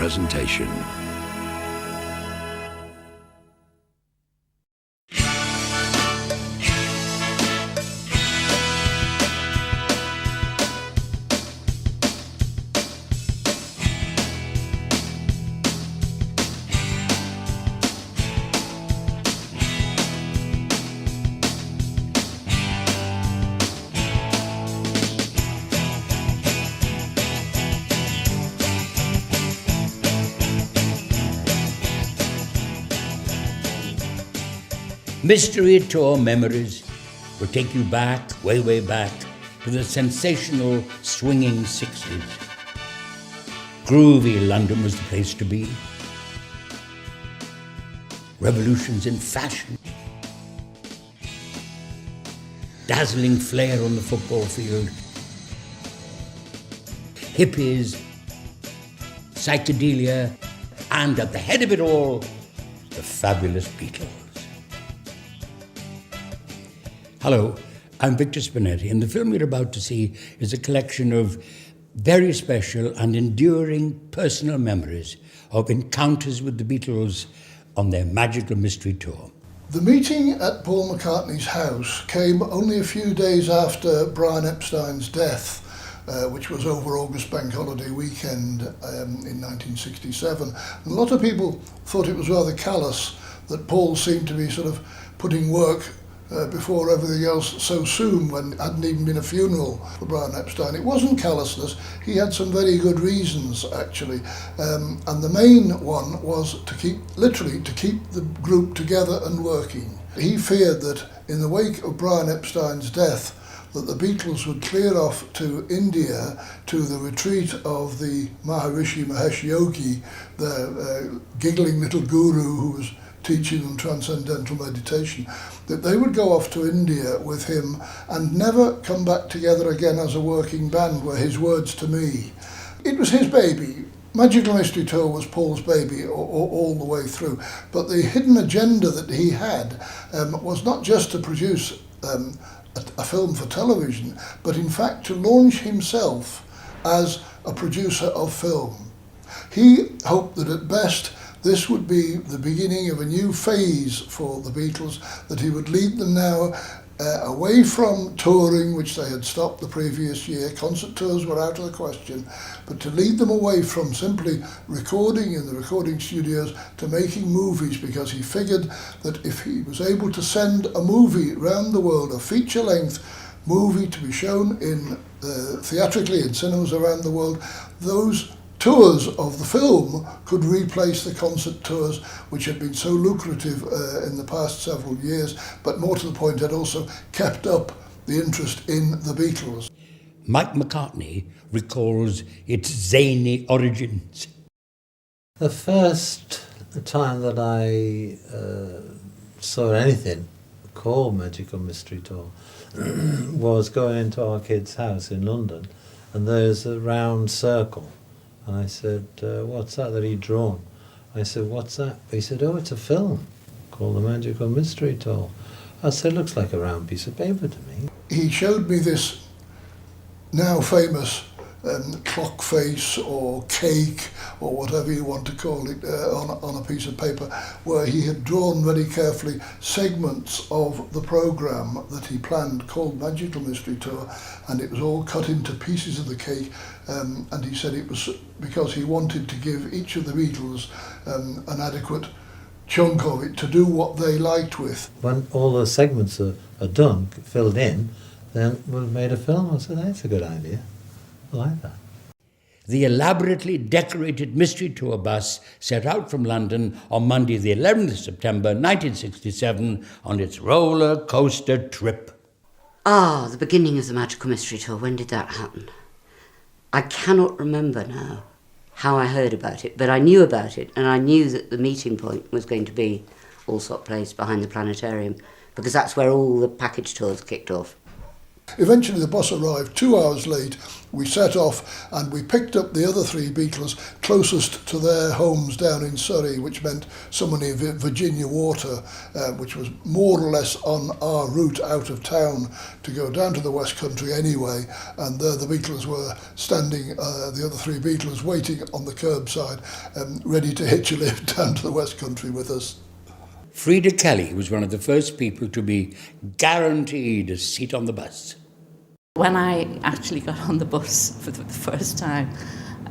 presentation. Mystery Tour memories will take you back, way, way back, to the sensational, swinging 60s. Groovy London was the place to be. Revolutions in fashion. Dazzling flair on the football field. Hippies, psychedelia, and at the head of it all, the fabulous Beatles. Hello, I'm Victor Spinetti, and the film you're about to see is a collection of very special and enduring personal memories of encounters with the Beatles on their magical mystery tour. The meeting at Paul McCartney's house came only a few days after Brian Epstein's death, which was over August Bank Holiday weekend in 1967. And a lot of people thought it was rather callous that Paul seemed to be sort of putting work before everything else so soon, when it hadn't even been a funeral for Brian Epstein. It wasn't callousness. He had some very good reasons, actually. And the main one was to keep the group together and working. He feared that in the wake of Brian Epstein's death, that the Beatles would clear off to India to the retreat of the Maharishi Mahesh Yogi, the giggling little guru who was teaching them transcendental meditation, that they would go off to India with him and never come back together again as a working band, were his words to me. It was his baby. Magical Mystery Tour was Paul's baby all the way through, but the hidden agenda that he had was not just to produce a film for television, but in fact to launch himself as a producer of film. He hoped that at best this would be the beginning of a new phase for the Beatles, that he would lead them now away from touring, which they had stopped the previous year. Concert tours were out of the question, but to lead them away from simply recording in the recording studios to making movies, because he figured that if he was able to send a movie around the world, a feature-length movie to be shown in theatrically in cinemas around the world, those tours of the film could replace the concert tours, which had been so lucrative in the past several years, but more to the point had also kept up the interest in the Beatles. Mike McCartney recalls its zany origins. The first time that I saw anything called Magical Mystery Tour was going into our kid's house in London, and there's a round circle. And I said, what's that he'd drawn? I said, what's that? He said, oh, it's a film called The Magical Mystery Tour. I said, looks like a round piece of paper to me. He showed me this now famous clock face or cake or whatever you want to call it on a piece of paper, where he had drawn very carefully segments of the programme that he planned called Magical Mystery Tour, and it was all cut into pieces of the cake, and he said it was because he wanted to give each of the Beatles an adequate chunk of it to do what they liked with. When all the segments are done, filled in, then we've made a film. I said, that's a good idea. I like that. The elaborately decorated Mystery Tour bus set out from London on Monday the 11th of September 1967 on its roller coaster trip. The beginning of the Magical Mystery Tour, when did that happen? I cannot remember now how I heard about it, but I knew about it, and I knew that the meeting point was going to be Allsop Place behind the planetarium, because that's where all the package tours kicked off. Eventually the bus arrived 2 hours late. We set off and we picked up the other three Beatles closest to their homes down in Surrey, which meant somewhere near Virginia Water, which was more or less on our route out of town to go down to the West Country anyway. And there the Beatles were standing, the other three Beatles waiting on the curbside, ready to hitch a lift down to the West Country with us. Frida Kelly was one of the first people to be guaranteed a seat on the bus. When I actually got on the bus for the first time,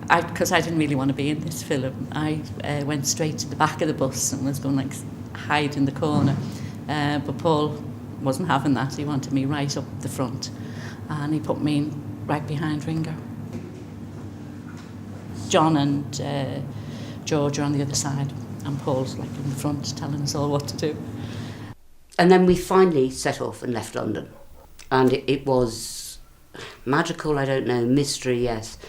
because I didn't really want to be in this film, I went straight to the back of the bus and was going to hide in the corner. But Paul wasn't having that. He wanted me right up the front, and he put me right behind Ringo. John and George are on the other side, and Paul's in the front telling us all what to do. And then we finally set off and left London. And it was magical, I don't know, mystery, yes.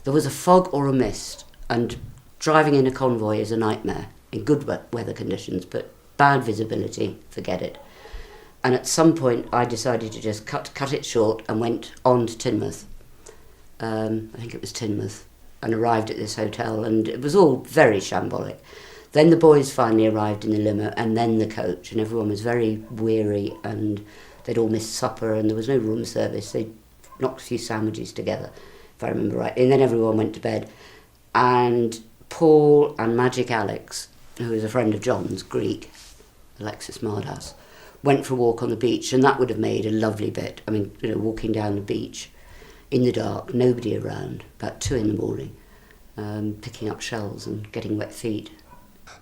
There was a fog or a mist, and driving in a convoy is a nightmare in good weather conditions, but bad visibility, forget it. And at some point I decided to just cut it short and went on to Teignmouth. I think it was Teignmouth, and arrived at this hotel, and it was all very shambolic. Then the boys finally arrived in the limo, and then the coach, and everyone was very weary, and they'd all missed supper, and there was no room service. They knocked a few sandwiches together, if I remember right, and then everyone went to bed. And Paul and Magic Alex, who was a friend of John's, Greek, Alexis Mardas, went for a walk on the beach, and that would have made a lovely bit. I mean, walking down the beach in the dark, nobody around, about 2 a.m, picking up shells and getting wet feet.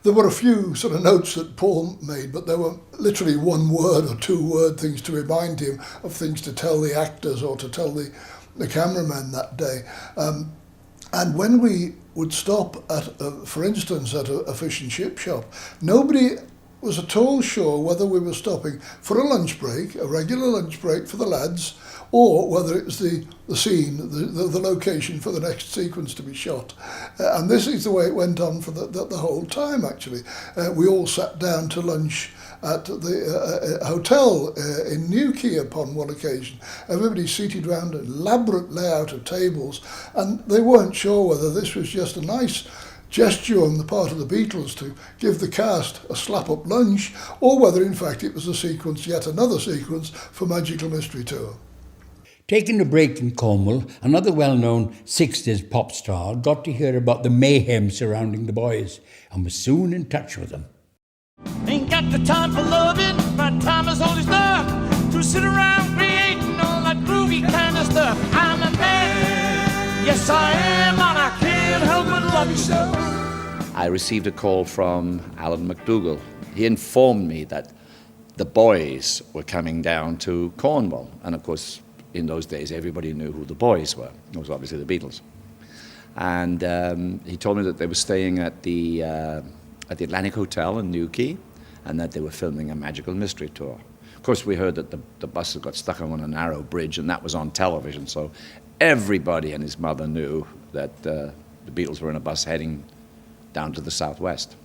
There were a few sort of notes that Paul made, but there were literally 1 word or 2 word things to remind him of things to tell the actors or to tell the cameramen that day. And when we would stop at, for instance, at a fish and chip shop, nobody was at all sure whether we were stopping for a lunch break, a regular lunch break for the lads, or whether it was the scene, the location for the next sequence to be shot. And this is the way it went on for the whole time, actually. We all sat down to lunch at the hotel in Newquay upon one occasion. Everybody seated round an elaborate layout of tables, and they weren't sure whether this was just a nice gesture on the part of the Beatles to give the cast a slap-up lunch, or whether in fact it was a sequence, yet another sequence for Magical Mystery Tour. Taking a break in Cornwall, another well-known 60s pop star got to hear about the mayhem surrounding the boys and was soon in touch with them. Ain't got the time for loving, my time is all is love to sit around creating all that groovy kind of stuff. I'm a man, yes I am, and I can't help but love you so. I received a call from Alan McDougall. He informed me that the boys were coming down to Cornwall, and of course in those days everybody knew who the boys were. It was obviously the Beatles. And he told me that they were staying at the Atlantic Hotel in Newquay, and that they were filming a Magical Mystery Tour. Of course, we heard that the bus had got stuck on a narrow bridge, and that was on television, so everybody and his mother knew that the Beatles were in a bus heading down to the southwest.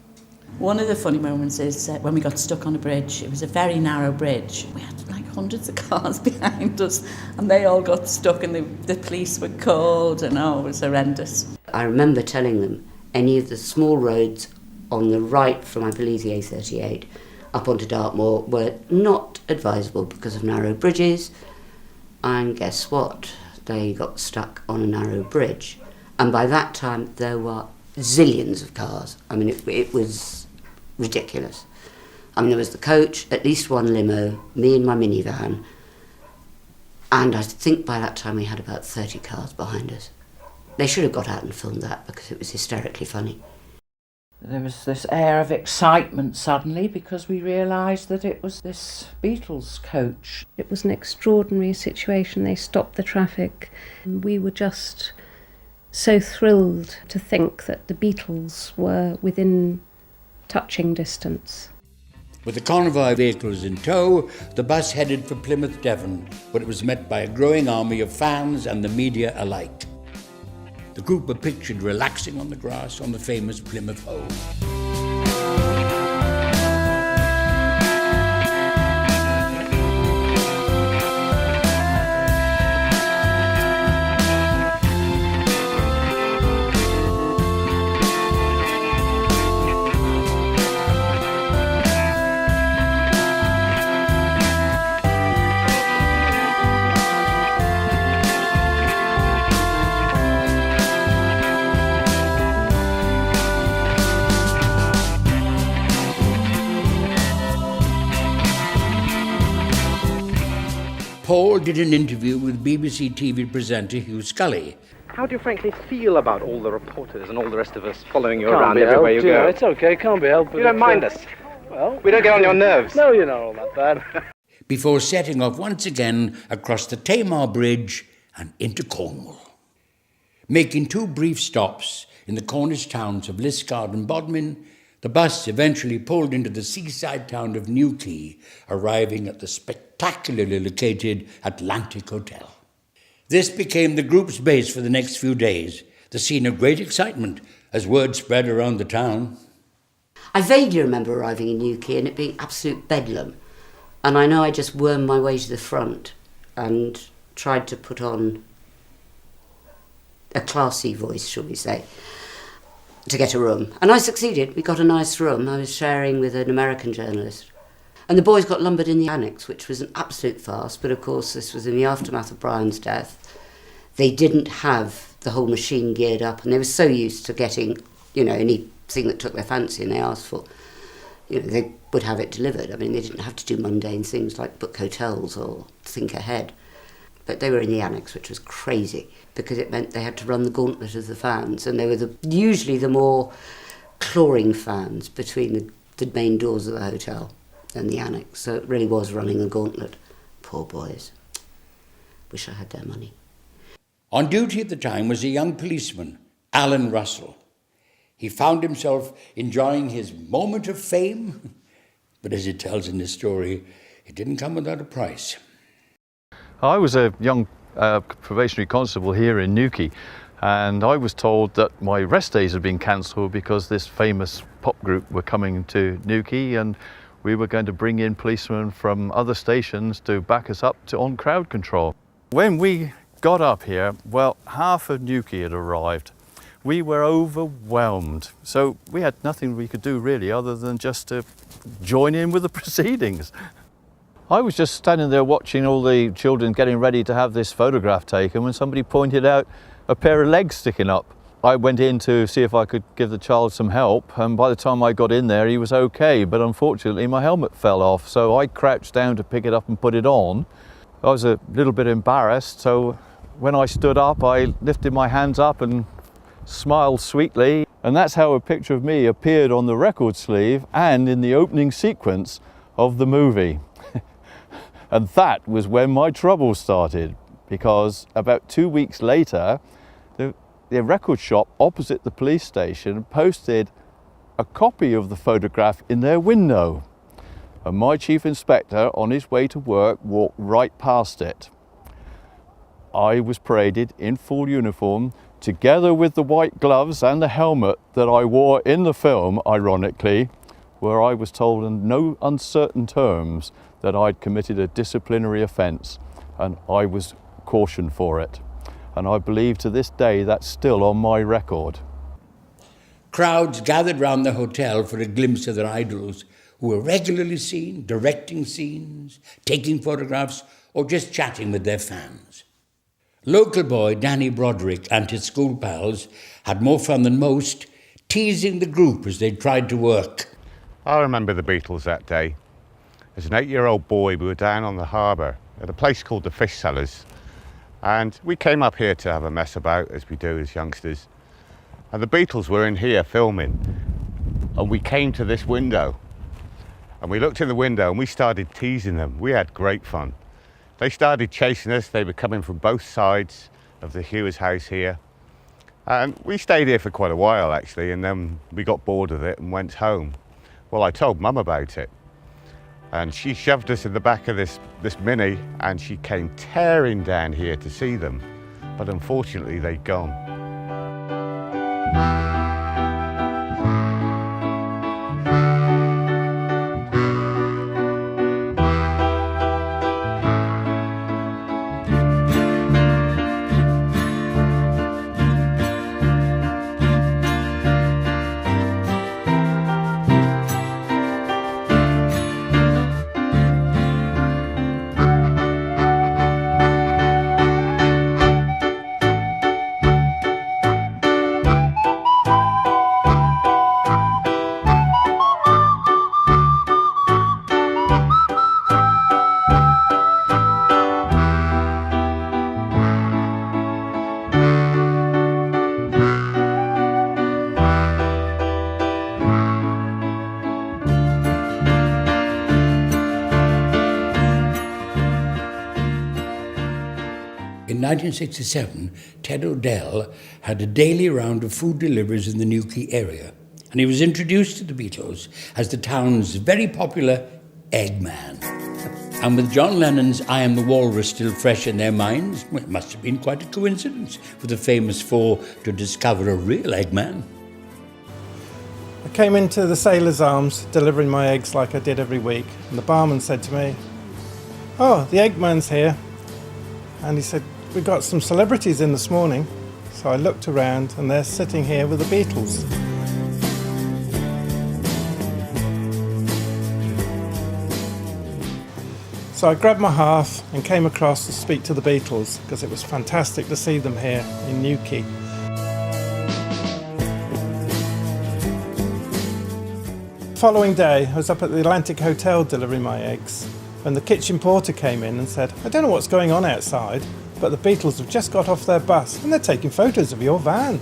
One of the funny moments is when we got stuck on a bridge. It was a very narrow bridge. We had hundreds of cars behind us, and they all got stuck, and the police were called, and it was horrendous. I remember telling them any of the small roads on the right from, I believe, the A38 up onto Dartmoor were not advisable because of narrow bridges, and guess what? They got stuck on a narrow bridge, and by that time there were zillions of cars. I mean, it was ridiculous. I mean, there was the coach, at least 1 limo, me and my minivan, and I think by that time we had about 30 cars behind us. They should have got out and filmed that because it was hysterically funny. There was this air of excitement suddenly because we realised that it was this Beatles coach. It was an extraordinary situation. They stopped the traffic, and we were just so thrilled to think that the Beatles were within touching distance. With the convoy vehicles in tow, the bus headed for Plymouth, Devon, where it was met by a growing army of fans and the media alike. The group were pictured relaxing on the grass on the famous Plymouth Hoe. Paul did an interview with BBC TV presenter Hugh Scully. How do you frankly feel about all the reporters and all the rest of us following you around everywhere you go? It's okay, can't be helped. You don't mind us? Well, we don't get on your nerves. No, you're not all that bad. Before setting off once again across the Tamar Bridge and into Cornwall. Making 2 brief stops in the Cornish towns of Liskeard and Bodmin, the bus eventually pulled into the seaside town of Newquay, arriving at the spectacularly located Atlantic Hotel. This became the group's base for the next few days, the scene of great excitement as word spread around the town. I vaguely remember arriving in Newquay and it being absolute bedlam. And I know I just wormed my way to the front and tried to put on a classy voice, shall we say, to get a room. And I succeeded. We got a nice room. I was sharing with an American journalist. And the boys got lumbered in the annex, which was an absolute farce. But of course, this was in the aftermath of Brian's death. They didn't have the whole machine geared up, and they were so used to getting, anything that took their fancy and they asked for, they would have it delivered. I mean, they didn't have to do mundane things like book hotels or think ahead. But they were in the annex, which was crazy, because it meant they had to run the gauntlet of the fans, and they were usually the more clawing fans between the main doors of the hotel and the annex. So it really was running the gauntlet. Poor boys. Wish I had their money. On duty at the time was a young policeman, Alan Russell. He found himself enjoying his moment of fame, but as it tells in this story, it didn't come without a price. I was a young probationary constable here in Newquay, and I was told that my rest days had been cancelled because this famous pop group were coming to Newquay, and we were going to bring in policemen from other stations to back us up on crowd control. When we got up here, well, half of Newquay had arrived. We were overwhelmed, so we had nothing we could do really other than just to join in with the proceedings. I was just standing there watching all the children getting ready to have this photograph taken when somebody pointed out a pair of legs sticking up. I went in to see if I could give the child some help, and by the time I got in there he was okay, but unfortunately my helmet fell off, so I crouched down to pick it up and put it on. I was a little bit embarrassed, so when I stood up I lifted my hands up and smiled sweetly, and that's how a picture of me appeared on the record sleeve and in the opening sequence of the movie. And that was when my trouble started, because about 2 weeks later, the record shop opposite the police station posted a copy of the photograph in their window. And my chief inspector, on his way to work, walked right past it. I was paraded in full uniform, together with the white gloves and the helmet that I wore in the film, ironically, where I was told in no uncertain terms that I'd committed a disciplinary offence, and I was cautioned for it. And I believe to this day that's still on my record. Crowds gathered round the hotel for a glimpse of their idols, who were regularly seen directing scenes, taking photographs, or just chatting with their fans. Local boy Danny Broderick and his school pals had more fun than most, teasing the group as they tried to work. I remember the Beatles that day. As an 8-year-old boy, we were down on the harbour at a place called the Fish Sellers, and we came up here to have a mess about, as we do as youngsters. And the Beatles were in here filming, and we came to this window, and we looked in the window and we started teasing them. We had great fun. They started chasing us. They were coming from both sides of the Hewers house here, and we stayed here for quite a while actually, and then we got bored of it and went home. Well, I told Mum about it, and she shoved us in the back of this Mini, and she came tearing down here to see them, but unfortunately they'd gone. 1967, Ted Odell had a daily round of food deliveries in the Newquay area, and he was introduced to the Beatles as the town's very popular Eggman. And with John Lennon's I Am the Walrus still fresh in their minds, well, it must have been quite a coincidence for the famous four to discover a real Eggman. I came into the Sailor's Arms delivering my eggs like I did every week, and the barman said to me, "Oh, the Eggman's here." And he said, "We got some celebrities in this morning." So I looked around and they're sitting here with the Beatles. So I grabbed my hearth and came across to speak to the Beatles because it was fantastic to see them here in Newquay. The following day, I was up at the Atlantic Hotel delivering my eggs when the kitchen porter came in and said, "I don't know what's going on outside, but the Beatles have just got off their bus and they're taking photos of your van."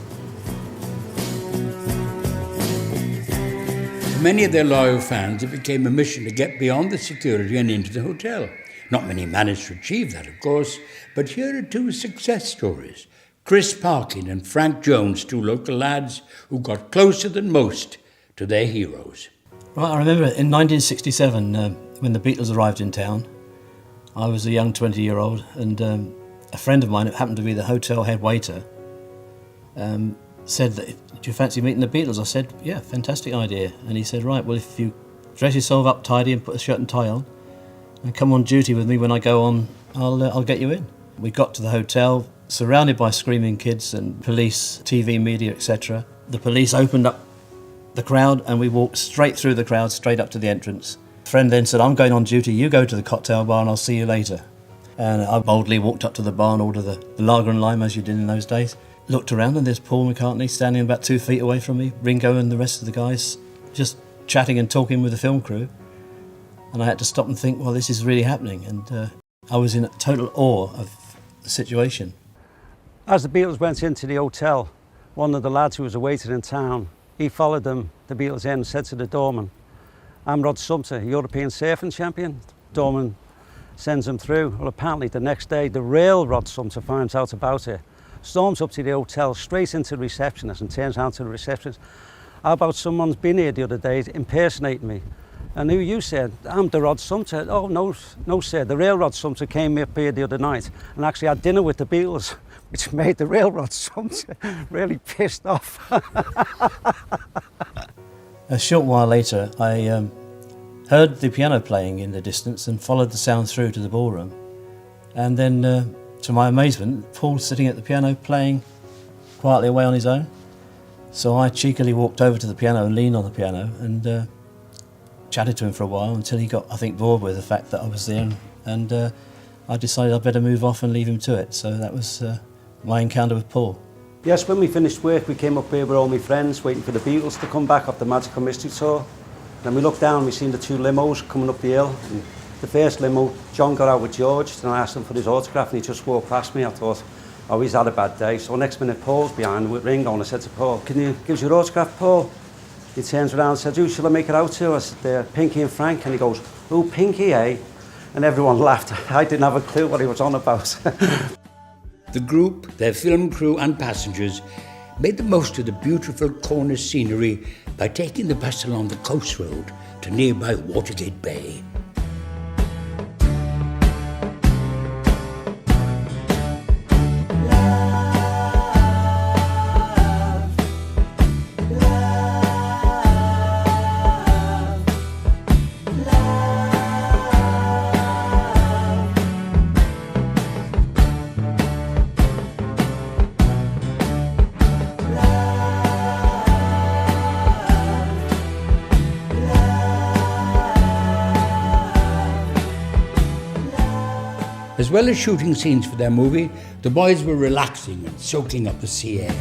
For many of their loyal fans, it became a mission to get beyond the security and into the hotel. Not many managed to achieve that, of course, but here are two success stories. Chris Parkin and Frank Jones, two local lads who got closer than most to their heroes. Right, I remember in 1967, when the Beatles arrived in town, I was a young 20-year-old, and a friend of mine, who happened to be the hotel head waiter, said, "Do you fancy meeting the Beatles?" I said, "Yeah, fantastic idea." And he said, "Right, well, if you dress yourself up tidy and put a shirt and tie on and come on duty with me when I go on, I'll get you in." We got to the hotel, surrounded by screaming kids and police, TV, media, etc. The police opened up the crowd and we walked straight through the crowd, straight up to the entrance. A friend then said, "I'm going on duty, you go to the cocktail bar and I'll see you later." And I boldly walked up to the bar and ordered the lager and lime, as you did in those days. Looked around and there's Paul McCartney standing about 2 feet away from me, Ringo and the rest of the guys just chatting and talking with the film crew. And I had to stop and think, well, this is really happening. And I was in total awe of the situation. As the Beatles went into the hotel, one of the lads who was a waiter in town, he followed them, the Beatles in, and said to the doorman, "I'm Rod Sumter, European surfing champion." Doorman sends him through. Well, apparently the next day, the real Rod Sumter finds out about it, storms up to the hotel, straight into the receptionist, and turns around to the receptionist, "How about someone's been here the other day impersonating me?" "And who you?" said. "I'm the Rod Sumter." "Oh, no, sir, the real Rod Sumter came up here the other night and actually had dinner with the Beatles," which made the real Rod Sumter really pissed off. A short while later, I heard the piano playing in the distance and followed the sound through to the ballroom. And then, to my amazement, Paul sitting at the piano playing quietly away on his own. So I cheekily walked over to the piano and leaned on the piano and chatted to him for a while until he got, I think, bored with the fact that I was there, and I decided I'd better move off and leave him to it. So that was my encounter with Paul. Yes, when we finished work, we came up here with all my friends, waiting for the Beatles to come back off the Magical Mystery Tour. Then we looked down, we seen the two limos coming up the hill. And the first limo, John got out with George, and I asked him for his autograph, and he just walked past me. I thought, oh, he's had a bad day. So next minute, Paul's behind with Ringo, and I said to Paul, "Can you give us your autograph, Paul?" He turns around and said, "Who shall I make it out to?" I said, "Pinky and Frank." And he goes, "Oh, Pinky, eh?" And everyone laughed. I didn't have a clue what he was on about. The group, their film crew and passengers made the most of the beautiful Cornish scenery by taking the bus along the coast road to nearby Watergate Bay. As well as shooting scenes for their movie, the boys were relaxing and soaking up the sea air.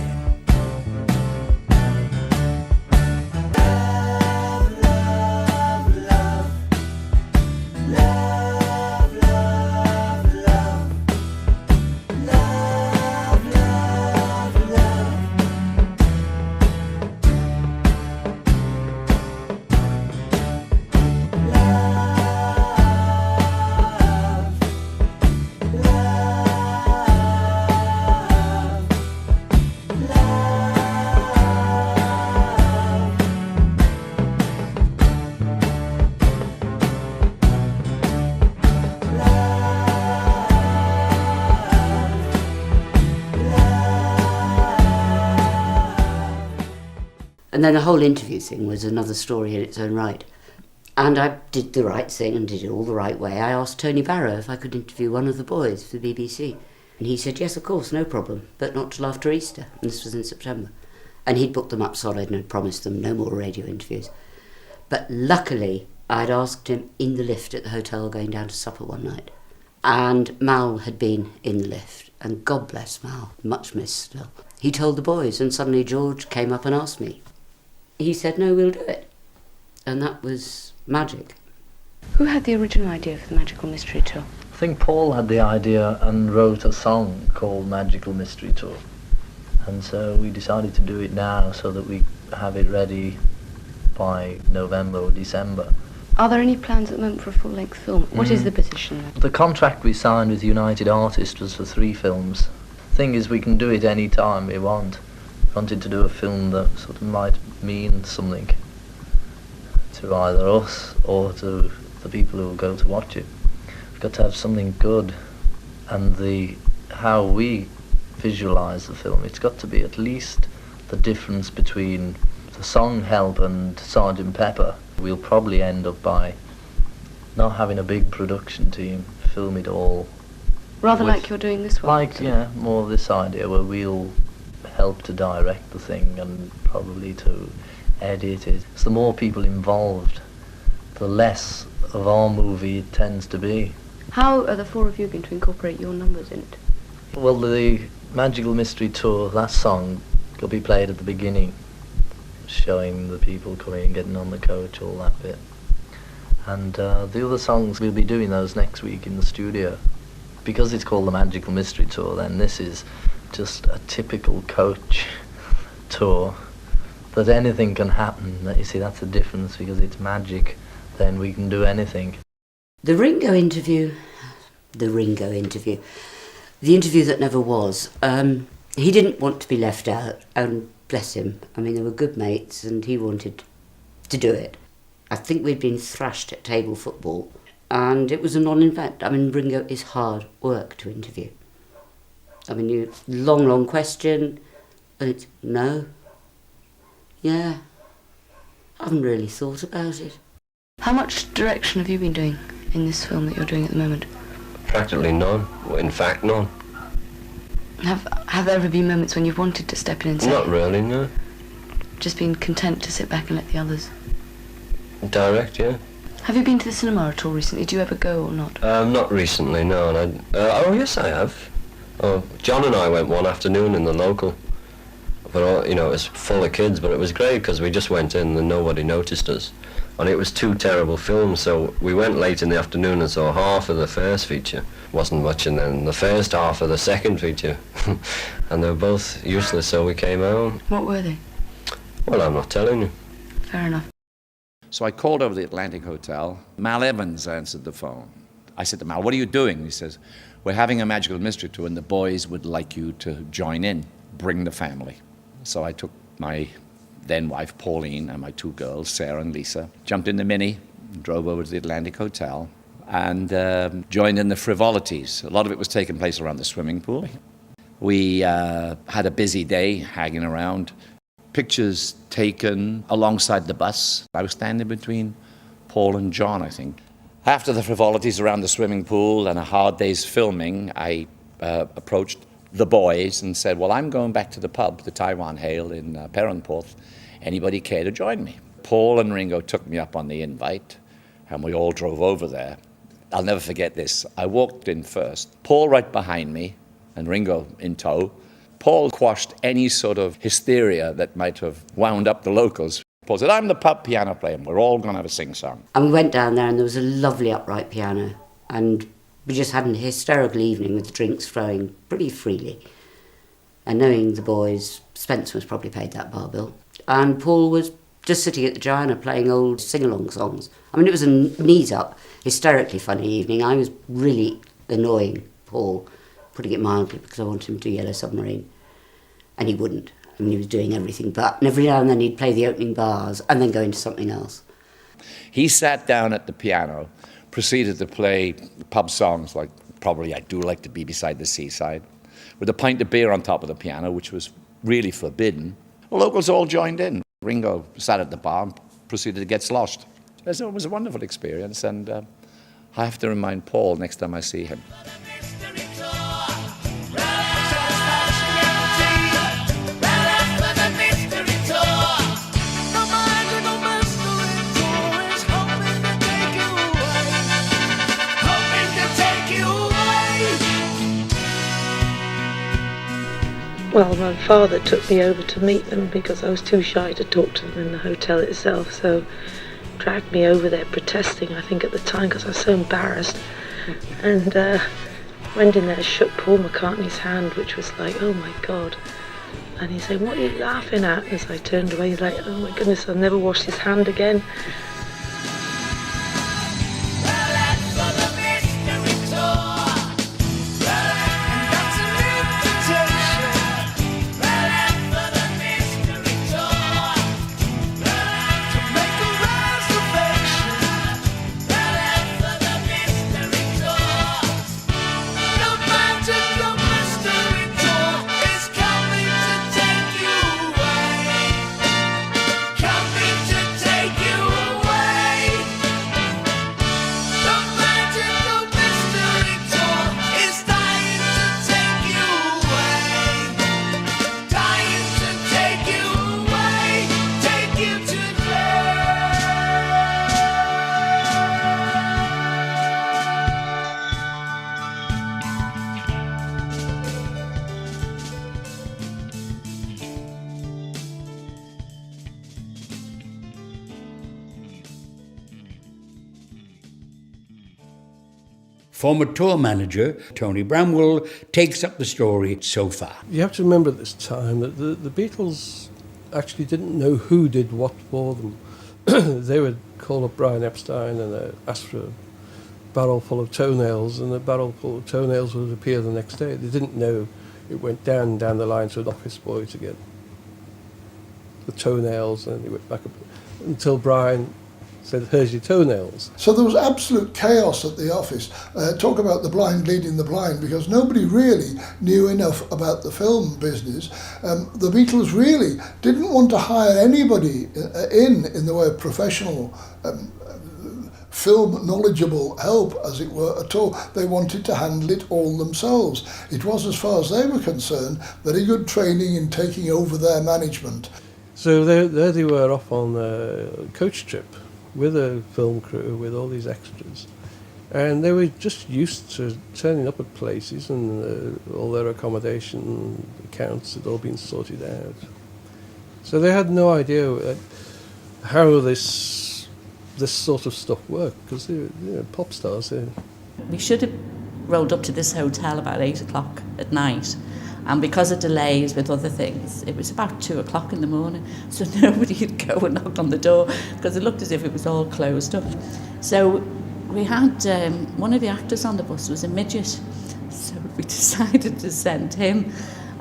And then the whole interview thing was another story in its own right. And I did the right thing and did it all the right way. I asked Tony Barrow if I could interview one of the boys for the BBC. And he said, yes, of course, no problem, but not till after Easter. And this was in September. And he'd booked them up solid and had promised them no more radio interviews. But luckily, I'd asked him in the lift at the hotel going down to supper one night. And Mal had been in the lift. And God bless Mal, much missed still. He told the boys, and suddenly George came up and asked me. He said, no, we'll do it. And that was magic. Who had the original idea for the Magical Mystery Tour? I think Paul had the idea and wrote a song called Magical Mystery Tour. And so we decided to do it now so that we have it ready by November or December. Are there any plans at the moment for a full-length film? What is the position then? The contract we signed with United Artists was for 3 films. The thing is, we can do it any time we want. We wanted to do a film that sort of might mean something to either us or to the people who will go to watch it. We've got to have something good, and how we visualise the film, it's got to be at least the difference between the song Help and Sgt. Pepper. We'll probably end up by not having a big production team film it all. Rather like you're doing this one? Like, yeah, more this idea where we'll help to direct the thing and probably to edit it. So the more people involved, the less of our movie it tends to be. How are the 4 of you going to incorporate your numbers in it? Well, the Magical Mystery Tour, that song will be played at the beginning, showing the people coming and getting on the coach, all that bit. And the other songs, we'll be doing those next week in the studio. Because it's called the Magical Mystery Tour, then this is just a typical coach tour, that anything can happen. You see, that's the difference, because it's magic, then we can do anything. The interview that never was, he didn't want to be left out, and bless him, I mean, they were good mates and he wanted to do it. I think we'd been thrashed at table football and it was a non-event. I mean, Ringo is hard work to interview. I mean, you long question and it's no, yeah, I haven't really thought about it. How much direction have you been doing in this film that you're doing at the moment? Practically none. Well, in fact, none. Have there ever been moments when you've wanted to step in and say... Not really, no. Just been content to sit back and let the others... Direct, yeah. Have you been to the cinema at all recently? Do you ever go or not? Not recently, no. And oh, yes, I have. Oh, John and I went one afternoon in the local. But, you know, it was full of kids, but it was great because we just went in and nobody noticed us. And it was 2 terrible films, so we went late in the afternoon and saw half of the first feature. Wasn't much, and then the first half of the second feature. And they were both useless, so we came home. What were they? Well, I'm not telling you. Fair enough. So I called over the Atlantic Hotel. Mal Evans answered the phone. I said to Mal, what are you doing? He says, we're having a Magical Mystery Tour and the boys would like you to join in, bring the family. So I took my then wife Pauline and my 2 girls, Sarah and Lisa, jumped in the Mini, drove over to the Atlantic Hotel and joined in the frivolities. A lot of it was taking place around the swimming pool. We had a busy day hanging around. Pictures taken alongside the bus. I was standing between Paul and John, I think. After the frivolities around the swimming pool and a hard day's filming, I approached the boys and said, well, I'm going back to the pub, the Taiwan Hale in Perranporth. Anybody care to join me? Paul and Ringo took me up on the invite and we all drove over there. I'll never forget this. I walked in first, Paul right behind me and Ringo in tow. Paul quashed any sort of hysteria that might have wound up the locals. Paul said, I'm the pub piano player and we're all going to have a sing-song. And we went down there and there was a lovely upright piano and we just had an hysterical evening with the drinks flowing pretty freely. And knowing the boys, Spencer was probably paid that bar bill. And Paul was just sitting at the Giant playing old sing-along songs. I mean, it was a knees-up, hysterically funny evening. I was really annoying Paul, putting it mildly, because I wanted him to do Yellow Submarine. And he wouldn't. I mean, he was doing everything but. And every now and then he'd play the opening bars and then go into something else. He sat down at the piano, proceeded to play pub songs like probably I Do Like to Be Beside the Seaside, with a pint of beer on top of the piano, which was really forbidden. The locals all joined in. Ringo sat at the bar and proceeded to get sloshed. It was a wonderful experience, and I have to remind Paul next time I see him. Well, my father took me over to meet them because I was too shy to talk to them in the hotel itself, so dragged me over there protesting, I think, at the time because I was so embarrassed. And went in there, shook Paul McCartney's hand, which was like, oh my God. And he said, what are you laughing at? As I turned away, he's like, oh my goodness, I'll never wash his hand again. Former tour manager Tony Bramwell takes up the story so far. You have to remember at this time that the Beatles actually didn't know who did what for them. They would call up Brian Epstein and ask for a barrel full of toenails, and the barrel full of toenails would appear the next day. They didn't know it went down the line to an office boy to get the toenails, and he went back up until Brian said, here's your toenails. So there was absolute chaos at the office. Talk about the blind leading the blind, because nobody really knew enough about the film business. The Beatles really didn't want to hire anybody in the way of professional film knowledgeable help, as it were, at all. They wanted to handle it all themselves. It was, as far as they were concerned, very good training in taking over their management. So there they were off on a coach trip with a film crew, with all these extras. And they were just used to turning up at places, and all their accommodation accounts had all been sorted out. So they had no idea how this sort of stuff worked, because they're pop stars. We should have rolled up to this hotel about 8 o'clock at night, and because of delays with other things, it was about 2 o'clock in the morning, so nobody would go and knock on the door because it looked as if it was all closed up. So we had one of the actors on the bus was a midget, so we decided to send him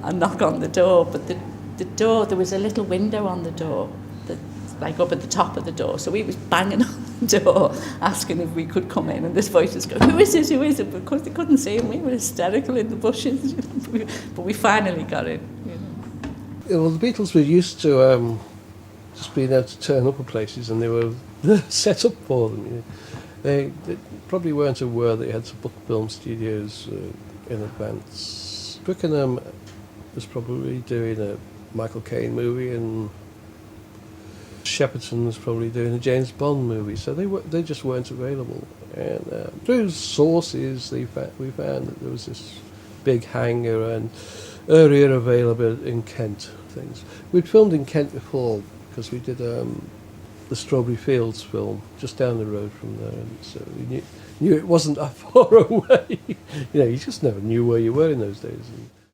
and knock on the door. But the door, there was a little window on the door, like up at the top of the door, so we was banging on the door asking if we could come in, and this voice was going, who is it, but of course they couldn't see him. We were hysterical in the bushes, but we finally got in. Yeah, well, the Beatles were used to just being able to turn up at places, and they were set up for them. They probably weren't aware they had to book film studios in advance. Twickenham was probably doing a Michael Caine movie, and Shepperton was probably doing a James Bond movie, so they just weren't available. And through sources, we found that there was this big hangar and area available in Kent. Things we'd filmed in Kent before, because we did the Strawberry Fields film just down the road from there, and so we knew it wasn't that far away. You just never knew where you were in those days.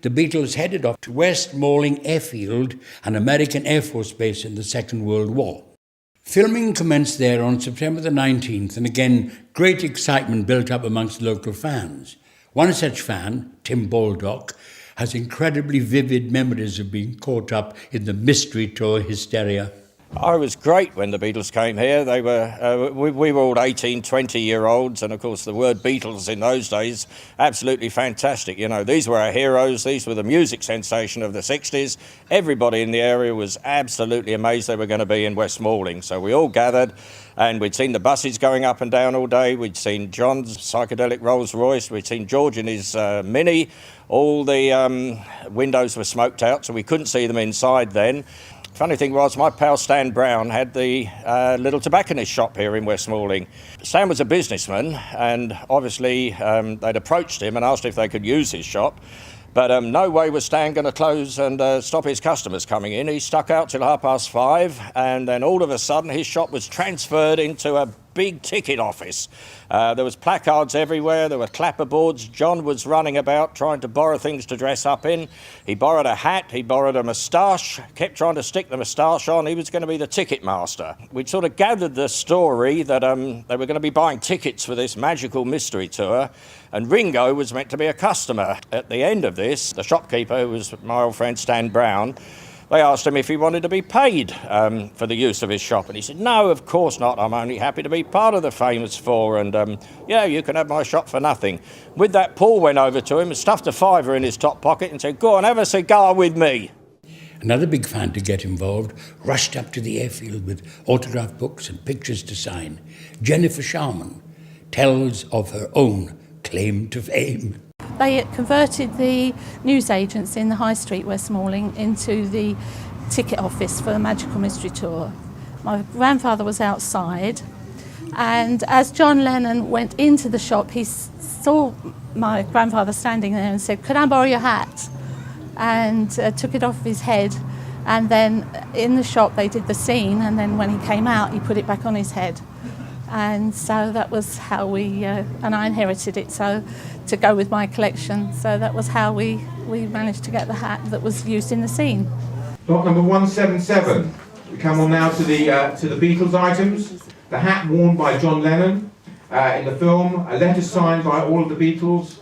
The Beatles headed off to West Malling Airfield, an American Air Force base in the Second World War. Filming commenced there on September the 19th, and again, great excitement built up amongst local fans. One such fan, Tim Baldock, has incredibly vivid memories of being caught up in the mystery tour hysteria. I was great when the Beatles came here. They were, we were all 18, 20-year-olds, and of course the word Beatles in those days, absolutely fantastic. You know, these were our heroes. These were the music sensation of the 60s. Everybody in the area was absolutely amazed they were going to be in West Malling. So we all gathered, and we'd seen the buses going up and down all day. We'd seen John's psychedelic Rolls Royce. We'd seen George in his Mini. All the windows were smoked out, so we couldn't see them inside then. Funny thing was, my pal Stan Brown had the little tobacconist shop here in West Malling. Stan was a businessman, and obviously they'd approached him and asked if they could use his shop. But no way was Stan going to close and stop his customers coming in. He stuck out till 5:30, and then all of a sudden his shop was transferred into a big ticket office. There was placards everywhere, there were clapperboards. John was running about trying to borrow things to dress up in. He borrowed a hat, he borrowed a moustache, kept trying to stick the moustache on. He was going to be the ticket master. We'd sort of gathered the story that they were going to be buying tickets for this magical mystery tour, and Ringo was meant to be a customer. At the end of this, the shopkeeper, who was my old friend Stan Brown, they asked him if he wanted to be paid for the use of his shop, and he said, "No, of course not. I'm only happy to be part of the famous four, and yeah, you can have my shop for nothing." With that, Paul went over to him and stuffed a fiver in his top pocket and said, "Go on, have a cigar with me." Another big fan to get involved rushed up to the airfield with autograph books and pictures to sign. Jennifer Sharman tells of her own claim to fame. They converted the newsagents in the High Street, West Malling, into the ticket office for the Magical Mystery Tour. My grandfather was outside, and as John Lennon went into the shop, he saw my grandfather standing there and said, "Could I borrow your hat?" And took it off his head. And then in the shop they did the scene, and then when he came out he put it back on his head. And so that was how we, and I inherited it so to go with my collection. So that was how we managed to get the hat that was used in the scene. Lot number 177. We come on now to the Beatles items. The hat worn by John Lennon in the film, a letter signed by all of the Beatles,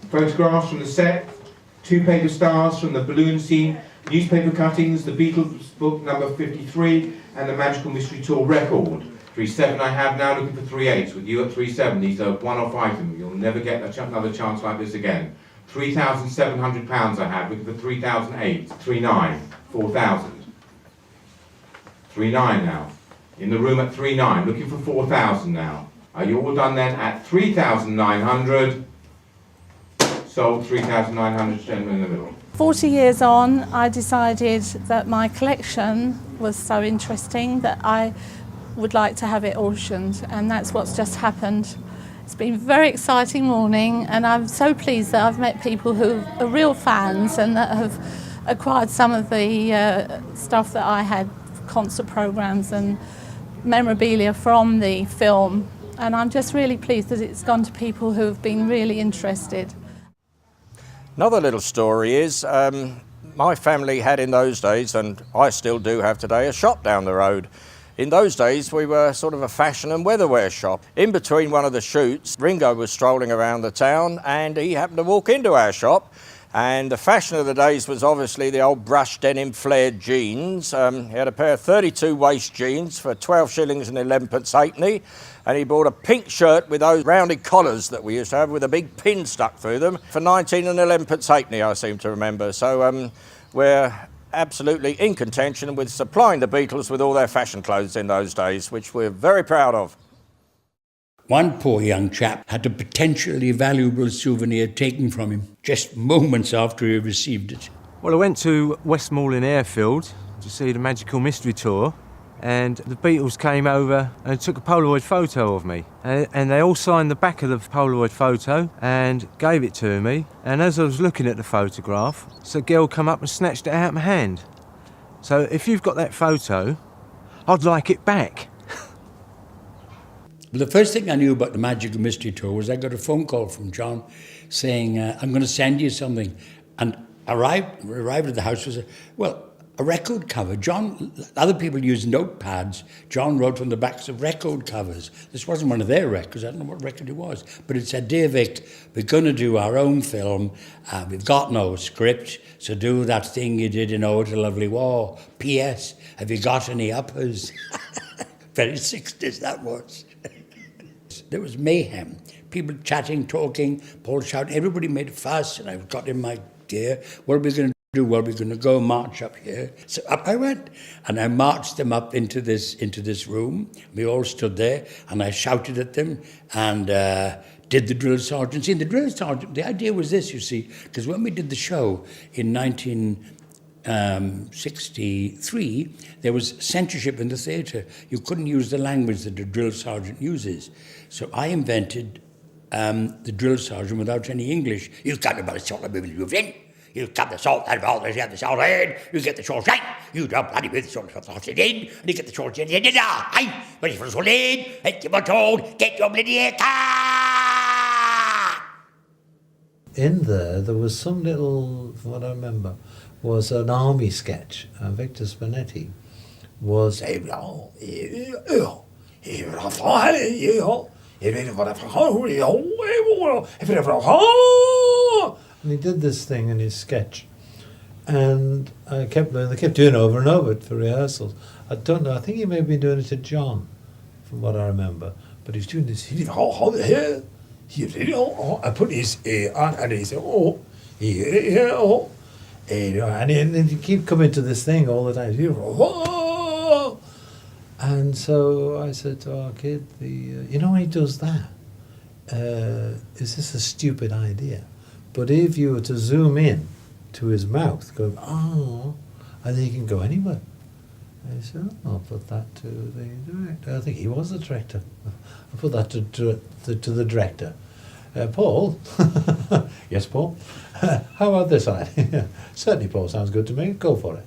photographs from the set, 2 paper stars from the balloon scene, newspaper cuttings, the Beatles book number 53, and the Magical Mystery Tour record. 37 I have now, looking for 38s with you at 37. These are one-off items. You'll never get another chance like this again. £3,700 I have, looking for 3,008. 39, 4,000. 39 now. In the room at 39, looking for 4,000 now. Are you all done then at 3,900? Sold 3,900, gentlemen in the middle. 40 years on, I decided that my collection was so interesting that I would like to have it auctioned, and that's what's just happened. It's been a very exciting morning, and I'm so pleased that I've met people who are real fans and that have acquired some of the stuff that I had, concert programs and memorabilia from the film, and I'm just really pleased that it's gone to people who have been really interested. Another little story is my family had in those days, and I still do have today, a shop down the road. In those days, we were sort of a fashion and weatherwear shop. In between one of the shoots, Ringo was strolling around the town, and he happened to walk into our shop. And the fashion of the days was obviously the old brushed denim flared jeans. He had a pair of 32 waist jeans for 12 shillings and 11 halfpenny. And he bought a pink shirt with those rounded collars that we used to have with a big pin stuck through them for 19 and 11 halfpenny, I seem to remember. So we're absolutely in contention with supplying the Beatles with all their fashion clothes in those days, which we're very proud of. One poor young chap had a potentially valuable souvenir taken from him just moments after he received it. Well, I went to West Malling Airfield to see the Magical Mystery Tour, and the Beatles came over and took a Polaroid photo of me. And they all signed the back of the Polaroid photo and gave it to me. And as I was looking at the photograph, a girl come up and snatched it out of my hand. So if you've got that photo, I'd like it back. Well, the first thing I knew about the Magical Mystery Tour was I got a phone call from John saying, I'm going to send you something. And arrived at the house was, a record cover. Other people used notepads. John wrote on the backs of record covers. This wasn't one of their records. I don't know what record it was. But it said, "Dear Vic, we're going to do our own film. We've got no script, so do that thing you did in Oh, What a Lovely War. P.S. Have you got any uppers?" Very 60s that was. There was mayhem. People chatting, talking, Paul shouting. Everybody made a fuss, and I got in my gear. What are we going to do? Well, we're going to go march up here. So up I went, and I marched them up into this room. We all stood there, and I shouted at them, and did the drill sergeant scene. The drill sergeant, the idea was this, you see, because when we did the show in 1963, there was censorship in the theatre. You couldn't use the language that the drill sergeant uses. So I invented the drill sergeant without any English. You got about the salt of you've in. You cut the salt out of all this, you have the salt in, you get the salt right, you drop bloody with the salt in, and you get the salt in, aye, ready for the salt in, and you were told, get your bloody car! In there was some little, from what I remember, was an army sketch. Victor Spinetti was and he did this thing in his sketch, and they kept doing it over and over for rehearsals. I don't know. I think he may have been doing it to John, from what I remember. But he's doing this. I put his on, and he said, and he keep coming to this thing all the time. And so I said to our kid, you know, when he does that, is this a stupid idea? But if you were to zoom in to his mouth, go, oh, I think he can go anywhere. I said, I'll put that to the director. I think he was the director. I'll put that to the director. Paul? Yes, Paul? How about this idea? Certainly, Paul, sounds good to me. Go for it.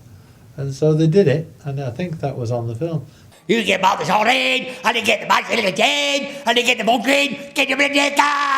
And so they did it, and I think that was on the film. You get about the salt in, and you get the back again, and you get the monkey in, get your bloody car!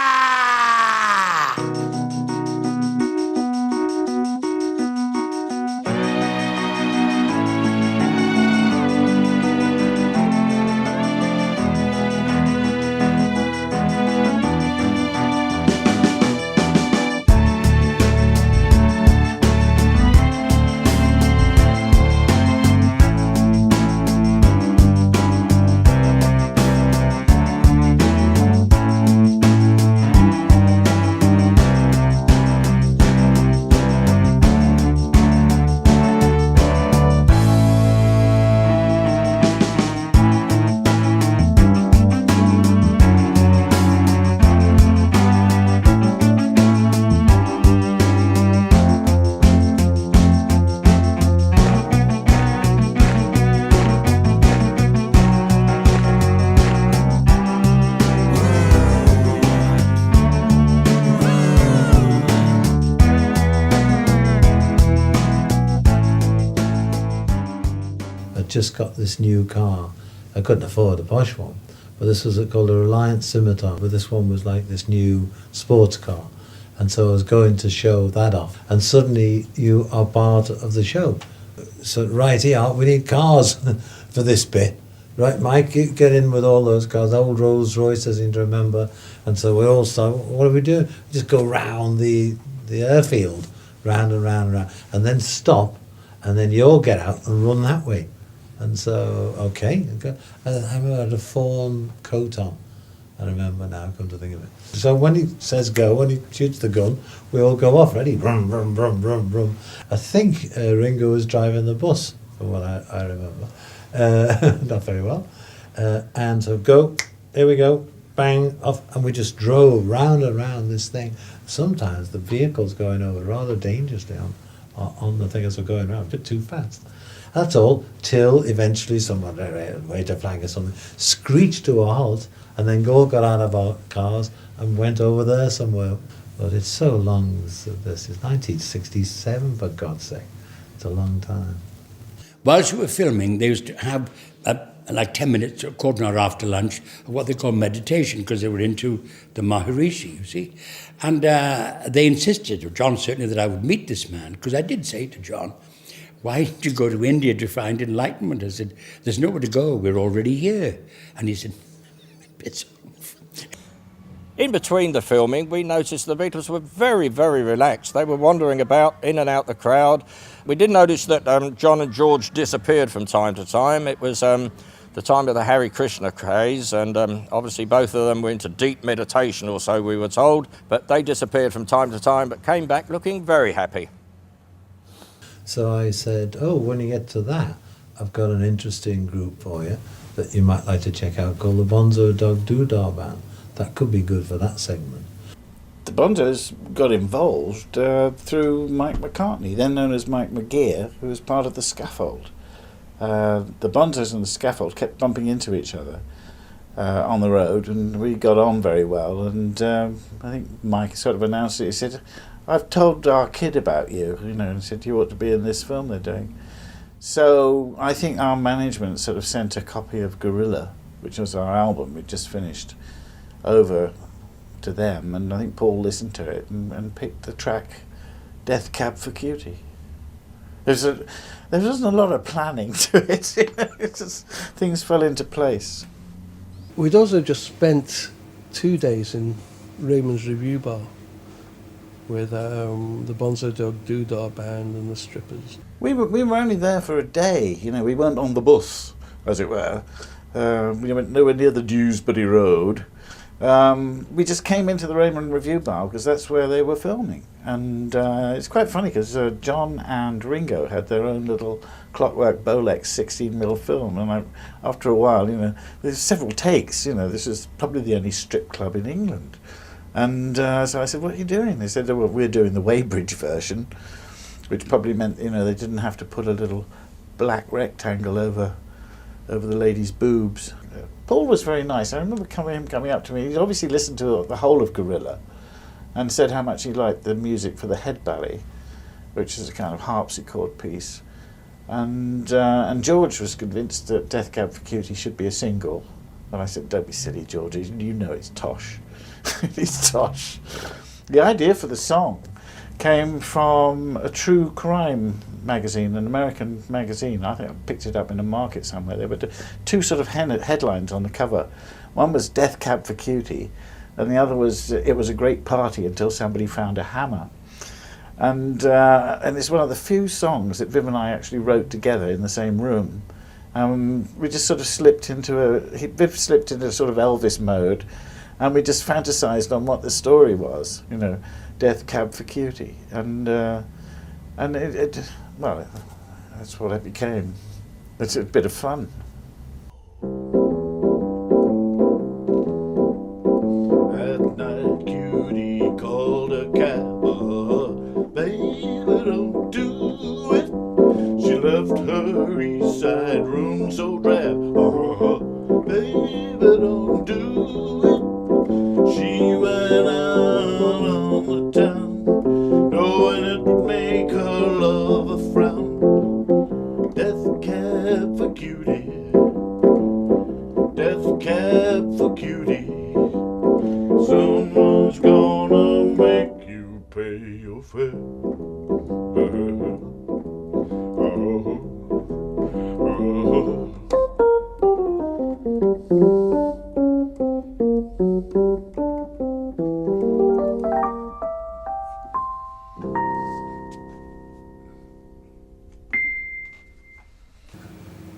Just got this new car. I couldn't afford a posh one, but this was called a Reliant Scimitar, but this one was like this new sports car. And so I was going to show that off, and suddenly you are part of the show. So right here, we need cars for this bit. Right, Mike, you get in with all those cars, old Rolls Royce, I seem to remember. And so we all start, what do? We just go round the airfield, round and round and round, and then stop, and then you all get out and run that way. And so, okay. I had a fawn coat on. I remember now, come to think of it. So when he says go, when he shoots the gun, we all go off, ready? Brum, brum, brum, brum, brum. I think Ringo was driving the bus, from what I remember. Not very well. And so go, here we go, bang, off. And we just drove round and round this thing. Sometimes the vehicle's going over rather dangerously on the thing as we're going around, a bit too fast. That's all, till eventually someone, waiter flag or something, screeched to a halt, and then all got out of our cars and went over there somewhere. But it's so long, this is 1967, for God's sake. It's a long time. Whilst we were filming, they used to have like 10 minutes, a quarter of an hour after lunch, of what they call meditation, because they were into the Maharishi, you see. And they insisted, or John certainly, that I would meet this man, because I did say to John, why didn't you go to India to find enlightenment? I said, there's nowhere to go, we're already here. And he said, it's... In between the filming, we noticed the Beatles were very, very relaxed. They were wandering about, in and out the crowd. We did notice that John and George disappeared from time to time. It was the time of the Hare Krishna craze, and obviously both of them were into deep meditation or so, we were told. But they disappeared from time to time, but came back looking very happy. So I said, oh, when you get to that, I've got an interesting group for you that you might like to check out called the Bonzo Dog Doodah Band. That could be good for that segment. The Bonzos got involved through Mike McCartney, then known as Mike McGear, who was part of the Scaffold. The Bonzos and the Scaffold kept bumping into each other on the road, and we got on very well. And I think Mike sort of announced it. He said, I've told our kid about you, and said, you ought to be in this film they're doing. So I think our management sort of sent a copy of Gorilla, which was our album we'd just finished, over to them, and I think Paul listened to it and picked the track Death Cab for Cutie. There wasn't a lot of planning to it. It's just, things fell into place. We'd also just spent 2 days in Raymond's Review Bar with the Bonzo Dog Doodah Band and the Strippers. We were only there for a day. We weren't on the bus, as it were. We went nowhere near the Dewsbury Road. We just came into the Raymond Review Bar because that's where they were filming. And it's quite funny because John and Ringo had their own little Clockwork Bolex 16mm film. And after a while, there's several takes. This is probably the only strip club in England. And so I said, what are you doing? They said, well, we're doing the Weybridge version, which probably meant, they didn't have to put a little black rectangle over the lady's boobs. Paul was very nice. I remember him coming up to me. He'd obviously listened to the whole of Gorilla and said how much he liked the music for the Head Ballet, which is a kind of harpsichord piece. And George was convinced that Death Cab for Cutie should be a single. And I said, don't be silly, George. You know it's tosh. It's tosh. The idea for the song came from a true crime magazine, an American magazine. I think I picked it up in a market somewhere. There were two sort of headlines on the cover. One was Death Cab for Cutie, and the other was It Was a Great Party Until Somebody Found a Hammer. And it's one of the few songs that Viv and I actually wrote together in the same room. We just sort of Viv slipped into sort of Elvis mode, and we just fantasized on what the story was, Death Cab for Cutie, and well, that's what it became. It's a bit of fun. At night, Cutie called a cab. Baby, don't do it. She left her East Side room so drab. Baby, don't do it. She went out on the town, knowing it would make her lover frown. Death cab for Cutie, death cab for Cutie. Someone's gonna make you pay your fare.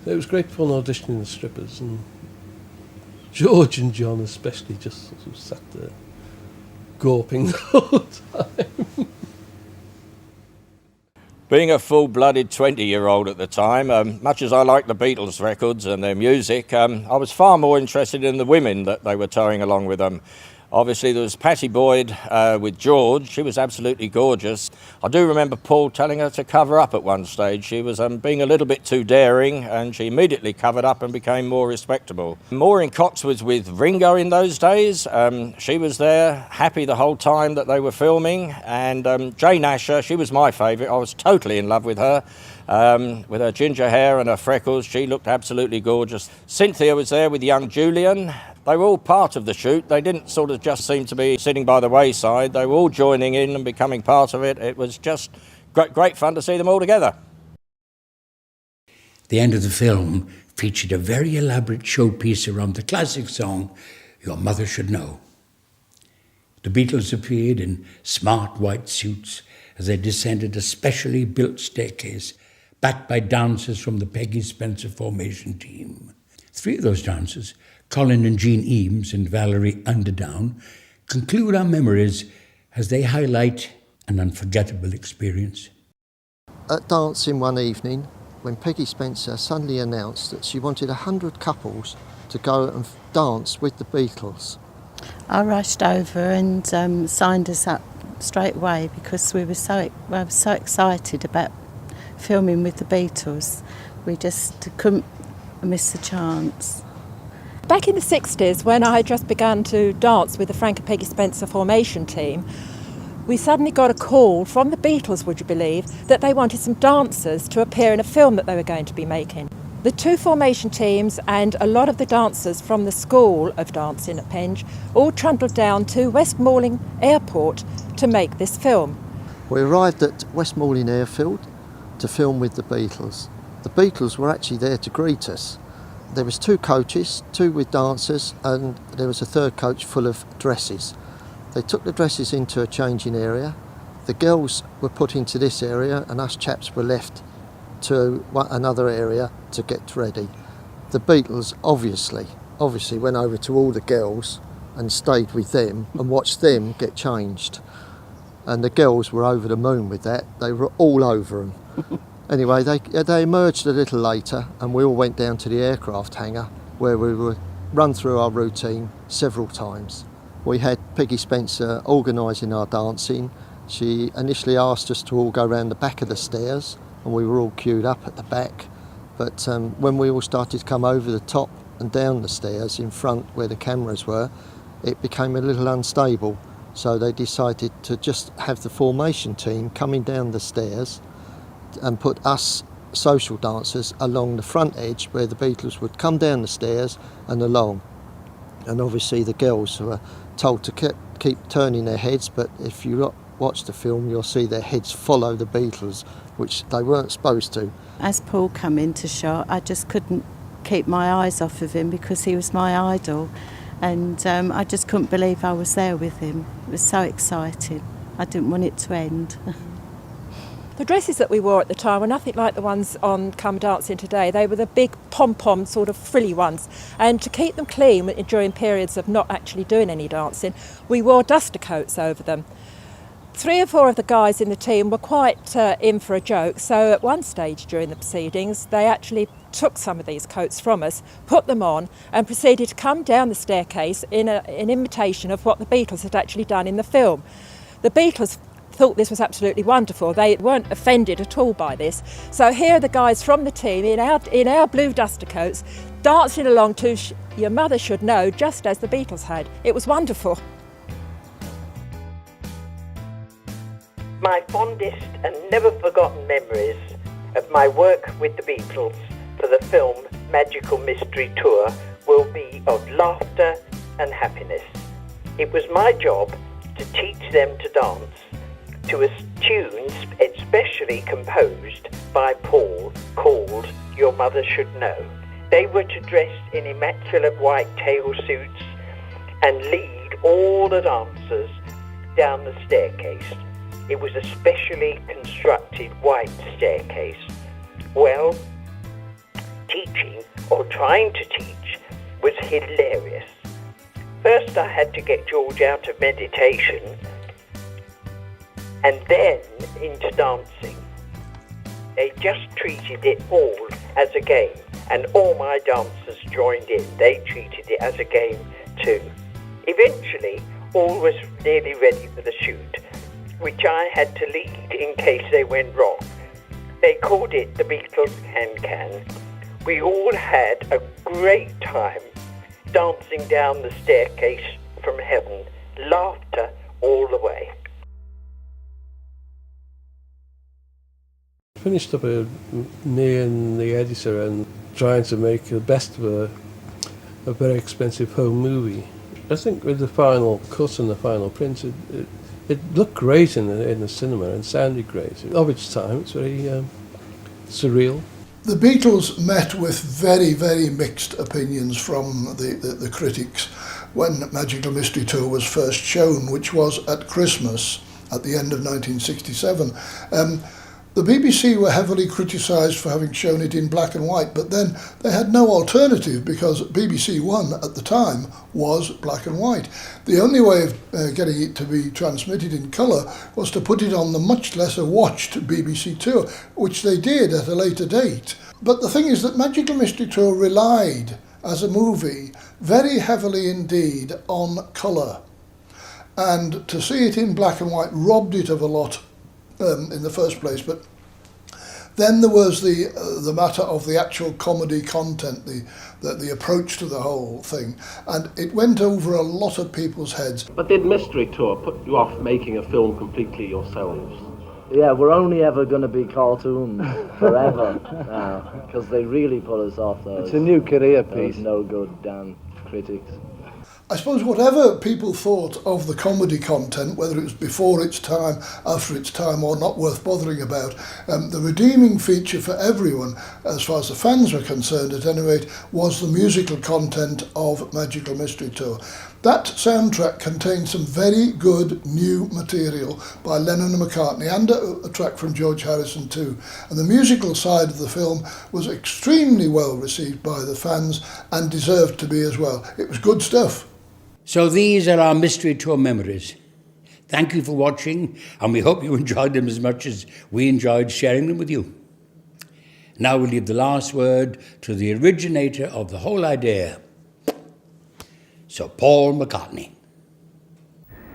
It was great fun auditioning the Strippers, and George and John especially just sort of sat there gawping the whole time. Being a full-blooded 20-year-old at the time, much as I liked the Beatles records and their music, I was far more interested in the women that they were towing along with them. Obviously, there was Pattie Boyd with George. She was absolutely gorgeous. I do remember Paul telling her to cover up at one stage. She was being a little bit too daring, and she immediately covered up and became more respectable. Maureen Cox was with Ringo in those days. She was there, happy the whole time that they were filming. And Jane Asher, she was my favourite. I was totally in love with her. With her ginger hair and her freckles, she looked absolutely gorgeous. Cynthia was there with young Julian. They were all part of the shoot. They didn't sort of just seem to be sitting by the wayside. They were all joining in and becoming part of it. It was just great fun to see them all together. The end of the film featured a very elaborate showpiece around the classic song, Your Mother Should Know. The Beatles appeared in smart white suits as they descended a specially built staircase backed by dancers from the Peggy Spencer formation team. 3 of those dancers, Colin and Jean Eames and Valerie Underdown, conclude our memories as they highlight an unforgettable experience. At dancing one evening, when Peggy Spencer suddenly announced that she wanted 100 couples to go and dance with the Beatles. I rushed over and signed us up straight away because I was so excited about filming with the Beatles. We just couldn't miss the chance. Back in the 60s, when I had just begun to dance with the Frank and Peggy Spencer formation team, we suddenly got a call from the Beatles, would you believe, that they wanted some dancers to appear in a film that they were going to be making. The 2 formation teams and a lot of the dancers from the School of Dancing at Penge all trundled down to West Malling Airport to make this film. We arrived at West Malling Airfield to film with the Beatles. The Beatles were actually there to greet us. There was 2 coaches, 2 with dancers, and there was a 3rd coach full of dresses. They took the dresses into a changing area. The girls were put into this area and us chaps were left to another area to get ready. The Beatles obviously went over to all the girls and stayed with them and watched them get changed. And the girls were over the moon with that. They were all over them. Anyway, they emerged a little later and we all went down to the aircraft hangar where we were run through our routine several times. We had Peggy Spencer organising our dancing. She initially asked us to all go round the back of the stairs and we were all queued up at the back. But when we all started to come over the top and down the stairs in front where the cameras were, it became a little unstable. So they decided to just have the formation team coming down the stairs and put us social dancers along the front edge where the Beatles would come down the stairs and along. And obviously the girls were told to keep turning their heads, but if you watch the film you'll see their heads follow the Beatles, which they weren't supposed to. As Paul came into shot, I just couldn't keep my eyes off of him because he was my idol, and I just couldn't believe I was there with him. It was so exciting. I didn't want it to end. The dresses that we wore at the time were nothing like the ones on Come Dancing today. They were the big pom-pom sort of frilly ones. And to keep them clean during periods of not actually doing any dancing, we wore duster coats over them. 3 or 4 of the guys in the team were quite in for a joke. So at one stage during the proceedings, they actually took some of these coats from us, put them on, and proceeded to come down the staircase in imitation of what the Beatles had actually done in the film. The Beatles thought this was absolutely wonderful. They weren't offended at all by this. So here are the guys from the team in our blue duster coats dancing along to Your Mother Should Know, just as the Beatles had. It was wonderful. My fondest and never forgotten memories of my work with the Beatles for the film Magical Mystery Tour will be of laughter and happiness. It was my job to teach them to dance to a tune especially composed by Paul called Your Mother Should Know. They were to dress in immaculate white tail suits and lead all the dancers down the staircase. It was a specially constructed white staircase. Well, teaching, or trying to teach, was hilarious. First I had to get George out of meditation and then into dancing. They just treated it all as a game, and all my dancers joined in. They treated it as a game too. Eventually, all was nearly ready for the shoot, which I had to lead in case they went wrong. They called it the Beatles Can-Can. We all had a great time dancing down the staircase from heaven, laughter all the way. Finished up me and the editor and trying to make the best of a very expensive home movie. I think with the final cut and the final print, it looked great in the cinema and sounded great. Of its time, it's very surreal. The Beatles met with very, very mixed opinions from the critics when Magical Mystery Tour was first shown, which was at Christmas at the end of 1967. The BBC were heavily criticised for having shown it in black and white, but then they had no alternative because BBC One at the time was black and white. The only way of getting it to be transmitted in colour was to put it on the much lesser watched BBC Two, which they did at a later date. But the thing is that Magical Mystery Tour relied, as a movie, very heavily indeed on colour. And to see it in black and white robbed it of a lot in the first place, but then there was the matter of the actual comedy content, the approach to the whole thing, and it went over a lot of people's heads. But did Mystery Tour put you off making a film completely yourselves? Yeah, we're only ever going to be cartoons forever now, because they really put us off those. It's a new career piece. Those no good damn critics. I suppose whatever people thought of the comedy content, whether it was before its time, after its time, or not worth bothering about, the redeeming feature for everyone, as far as the fans were concerned at any rate, was the musical content of Magical Mystery Tour. That soundtrack contained some very good new material by Lennon and McCartney, and a track from George Harrison too. And the musical side of the film was extremely well received by the fans and deserved to be as well. It was good stuff. So these are our Mystery Tour memories. Thank you for watching, and we hope you enjoyed them as much as we enjoyed sharing them with you. Now we'll leave the last word to the originator of the whole idea, Sir Paul McCartney.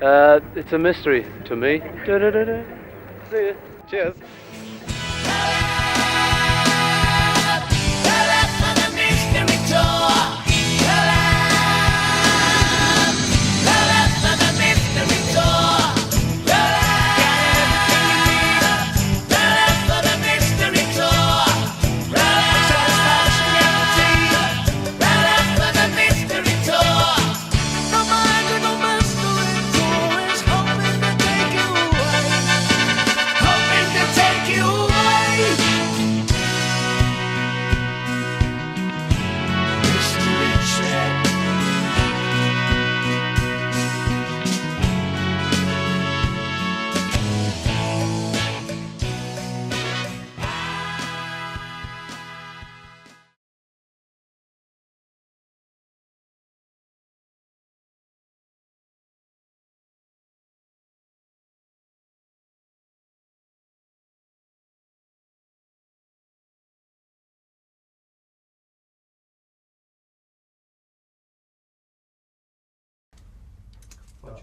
It's a mystery to me. See ya. Cheers.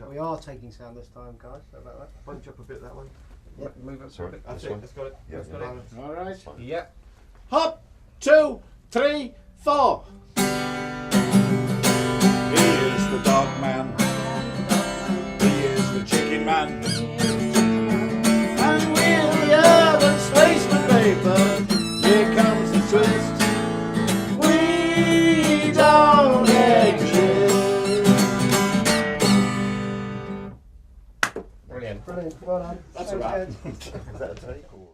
We are taking sound this time, guys. So about that. Bunch up a bit that way. Yep. Move up. Sorry, That's this it. one. That's got it. Yep. That's got it. All right. Yep. Hop, 2, 3, 4. He is the dog man. He is the chicken man. And we're the urban spaceman paper. Here comes the twist. We don't exist. Brilliant. Brilliant. Well done. That's a wrap. Is that a take or?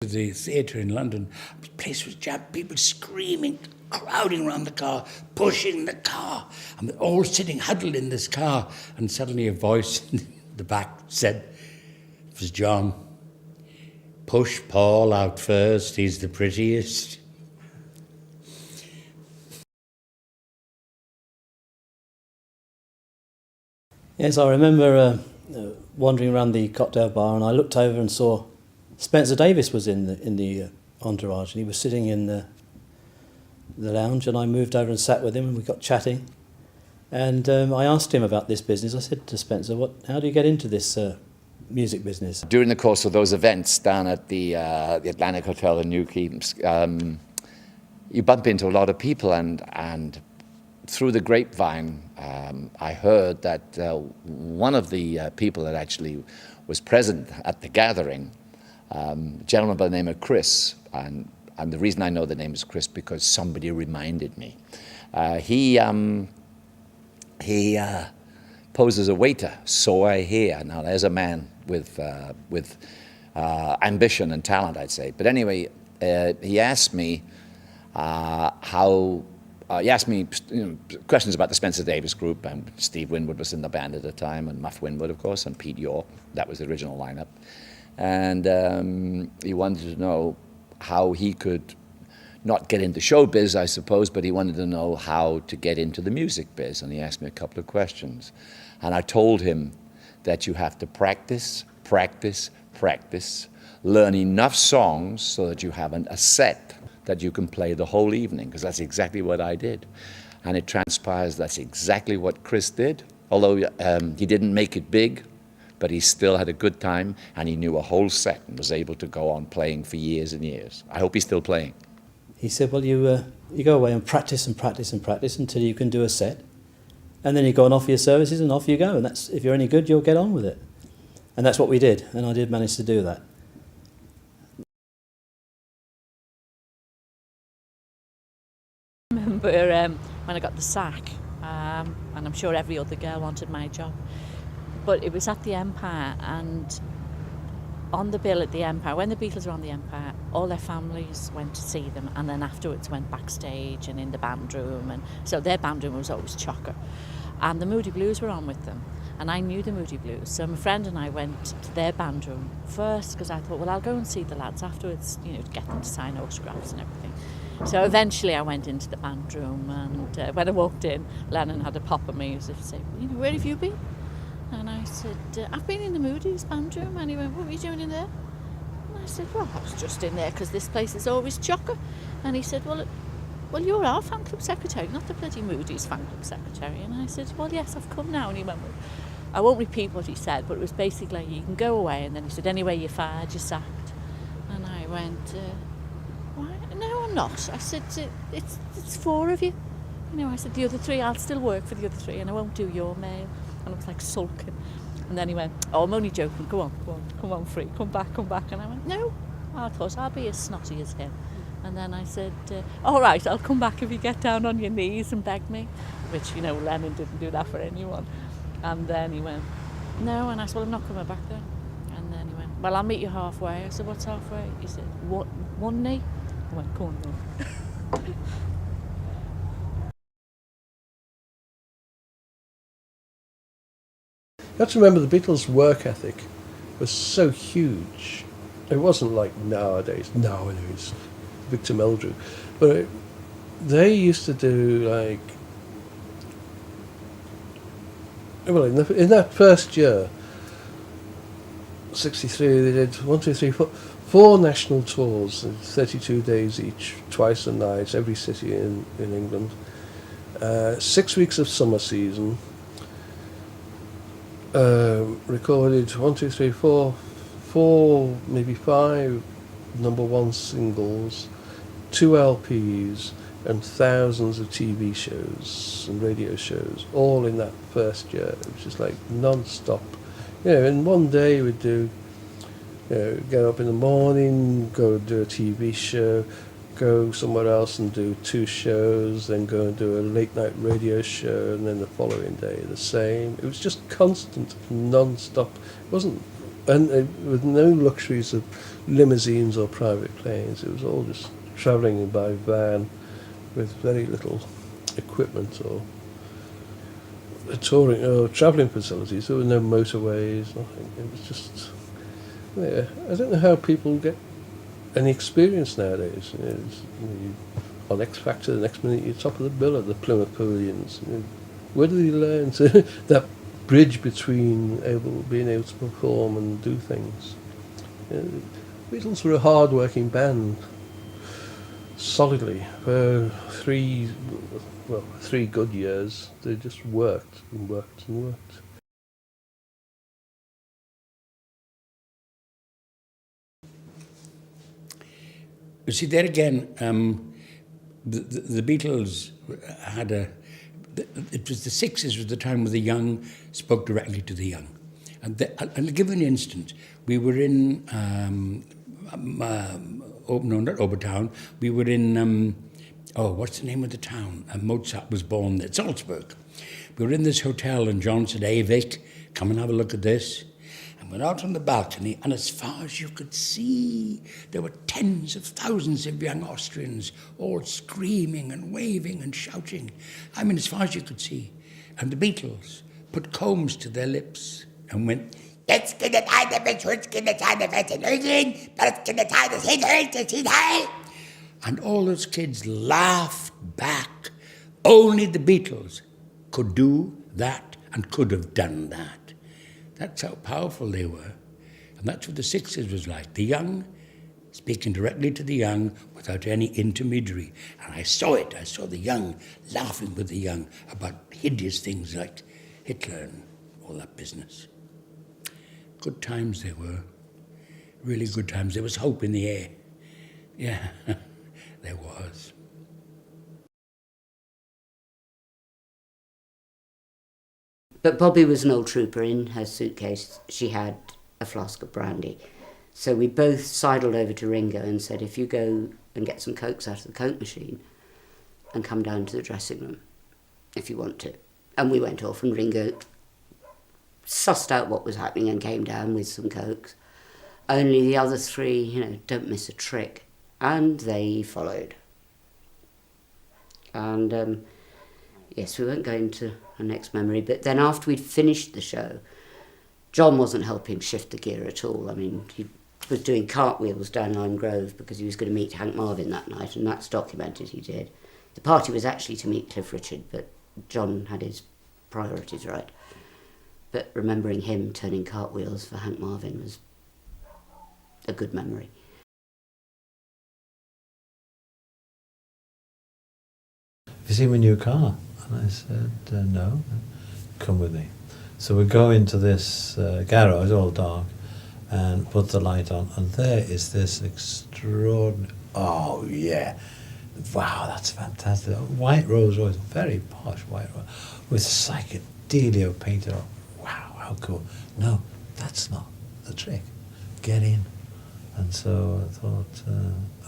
The theatre in London, the place was jammed, people screaming, crowding around the car, pushing the car, and we're all sitting huddled in this car, and suddenly a voice in the back said, it was John, push Paul out first, he's the prettiest. Yes, I remember wandering around the cocktail bar, and I looked over and saw Spencer Davis was in the entourage, and he was sitting in the lounge, and I moved over and sat with him, and we got chatting, And I asked him about this business. I said to Spencer, how do you get into this music business? During the course of those events down at the Atlantic Hotel in New Keats, you bump into a lot of people, and through the grapevine, I heard that one of the people that actually was present at the gathering, a gentleman by the name of Chris, and the reason I know the name is Chris because somebody reminded me. He posed as a waiter, so I hear. Now there's a man with ambition and talent, I'd say. But anyway, he asked me he asked me questions about the Spencer Davis group, and Steve Winwood was in the band at the time, and Muff Winwood, of course, and Pete York. That was the original lineup. And he wanted to know how he could not get into showbiz, I suppose, but he wanted to know how to get into the music biz. And he asked me a couple of questions. And I told him that you have to practice, practice, practice, learn enough songs so that you have a set that you can play the whole evening, because that's exactly what I did. And it transpires that's exactly what Chris did, although he didn't make it big, but he still had a good time, and he knew a whole set and was able to go on playing for years and years. I hope he's still playing. He said, well, you go away and practice and practice and practice until you can do a set, and then you go and offer your services and off you go, and that's, if you're any good, you'll get on with it. And that's what we did, and I did manage to do that. I remember when I got the sack, and I'm sure every other girl wanted my job, but it was at the Empire, and on the bill at the Empire, when the Beatles were on the Empire, all their families went to see them, and then afterwards went backstage and in the band room, and so their band room was always chocker. And the Moody Blues were on with them, and I knew the Moody Blues, so my friend and I went to their band room first, because I thought, well, I'll go and see the lads afterwards, to get them to sign autographs and everything. So eventually I went into the band room, and when I walked in, Lennon had a pop at me as if to say, where have you been? And I said, I've been in the Moody's band room. And he went, what were you doing in there? And I said, well, I was just in there because this place is always chocker. And he said, well, you're our fan club secretary, not the bloody Moody's fan club secretary. And I said, well, yes, I've come now. And he went, well, I won't repeat what he said, but it was basically, you can go away. And then he said, anyway, you're fired, you're sacked. And I went, why? No, I'm not. I said, it's four of you. I said, the other three, I'll still work for the other three, and I won't do your mail. And I was like sulking. And then he went, oh, I'm only joking, come on, free, come back. And I went, no, I thought I'll be as snotty as him. And then I said, all right, I'll come back if you get down on your knees and beg me, which, Lennon didn't do that for anyone. And then he went, no, and I said, well, I'm not coming back then. And then he went, well, I'll meet you halfway. I said, what's halfway? He said, what, one knee? I went, come on, then. You have to remember the Beatles' work ethic was so huge. It wasn't like nowadays, Victor Meldrew. But they used to do in that first year, 63, they did 4 national tours, 32 days each, twice a night, every city in England. 6 weeks of summer season. Recorded 4, maybe 5 #1 singles, 2 LPs, and thousands of TV shows and radio shows, all in that first year. It was just like non-stop. In one day we'd do, get up in the morning, go do a TV show, go somewhere else and do 2 shows, then go and do a late night radio show, and then the following day the same. It was just constant, non-stop. It wasn't, and with no luxuries of limousines or private planes. It was all just travelling by van with very little equipment or touring or travelling facilities. There were no motorways, nothing. It was just, I don't know how people get any experience nowadays. On X Factor, the next minute you're top of the bill at the Plymouth Pavilions. Where do they learn that bridge between being able to perform and do things? The Beatles were a hard-working band. solidly for 3 good years. They just worked and worked and worked. You see, there again, the Beatles had it was the 60s was the time where the young spoke directly to the young. And I'll give you an instance. We were in, not Obertown, we were in, what's the name of the town? Mozart was born there, Salzburg. We were in this hotel and John said, "Hey Vic, come and have a look at this." And went out on the balcony, and as far as you could see, there were tens of thousands of young Austrians all screaming and waving and shouting. I mean, as far as you could see. And the Beatles put combs to their lips and went, and all those kids laughed back. Only the Beatles could do that and could have done that. That's how powerful they were. And that's what the 60s was like. The young speaking directly to the young without any intermediary. And I saw it. I saw the young laughing with the young about hideous things like Hitler and all that business. Good times they were. Really good times. There was hope in the air. Yeah, there was. But Bobby was an old trooper. In her suitcase, she had a flask of brandy. So we both sidled over to Ringo and said, "If you go and get some Cokes out of the Coke machine and come down to the dressing room, if you want to." And we went off, and Ringo sussed out what was happening and came down with some Cokes. Only the other three, don't miss a trick. And they followed. And yes, we won't go into our next memory, but then after we'd finished the show, John wasn't helping shift the gear at all. I mean, he was doing cartwheels down Lime Grove because he was going to meet Hank Marvin that night, and that's documented, he did. The party was actually to meet Cliff Richard, but John had his priorities right. But remembering him turning cartwheels for Hank Marvin was a good memory. "Have you seen my new car?" And I said, "No." "Come with me." So we go into this garage, all dark, and put the light on, and there is this extraordinary, oh yeah, wow, that's fantastic. White Rolls Royce, very posh white Rolls, with psychedelia painted on. Wow, how cool. No, that's not the trick. Get in. And so I thought,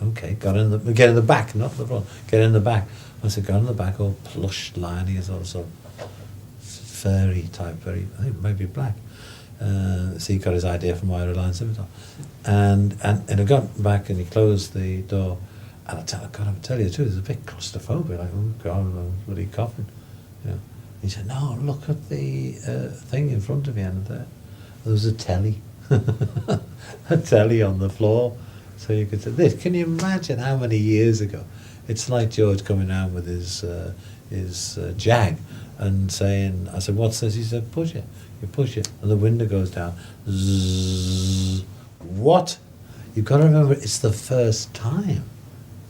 okay, get in the back, not the front, get in the back. I said, got in the back, all plush liney, as also fairy type, I think maybe black. So he got his idea from my Reliant Scimitar. And I got back and he closed the door, and I tell you the truth, it was a bit claustrophobic, like, oh God, I'm bloody coughing. He said, "No, look at the thing in front of you," and there was a telly. A telly on the floor, so you could say this. Can you imagine how many years ago? It's like George coming down with his Jag and saying, I said, "What's this?" He said, "Push it." You push it, and the window goes down. Zzz. What? You've got to remember, it's the first time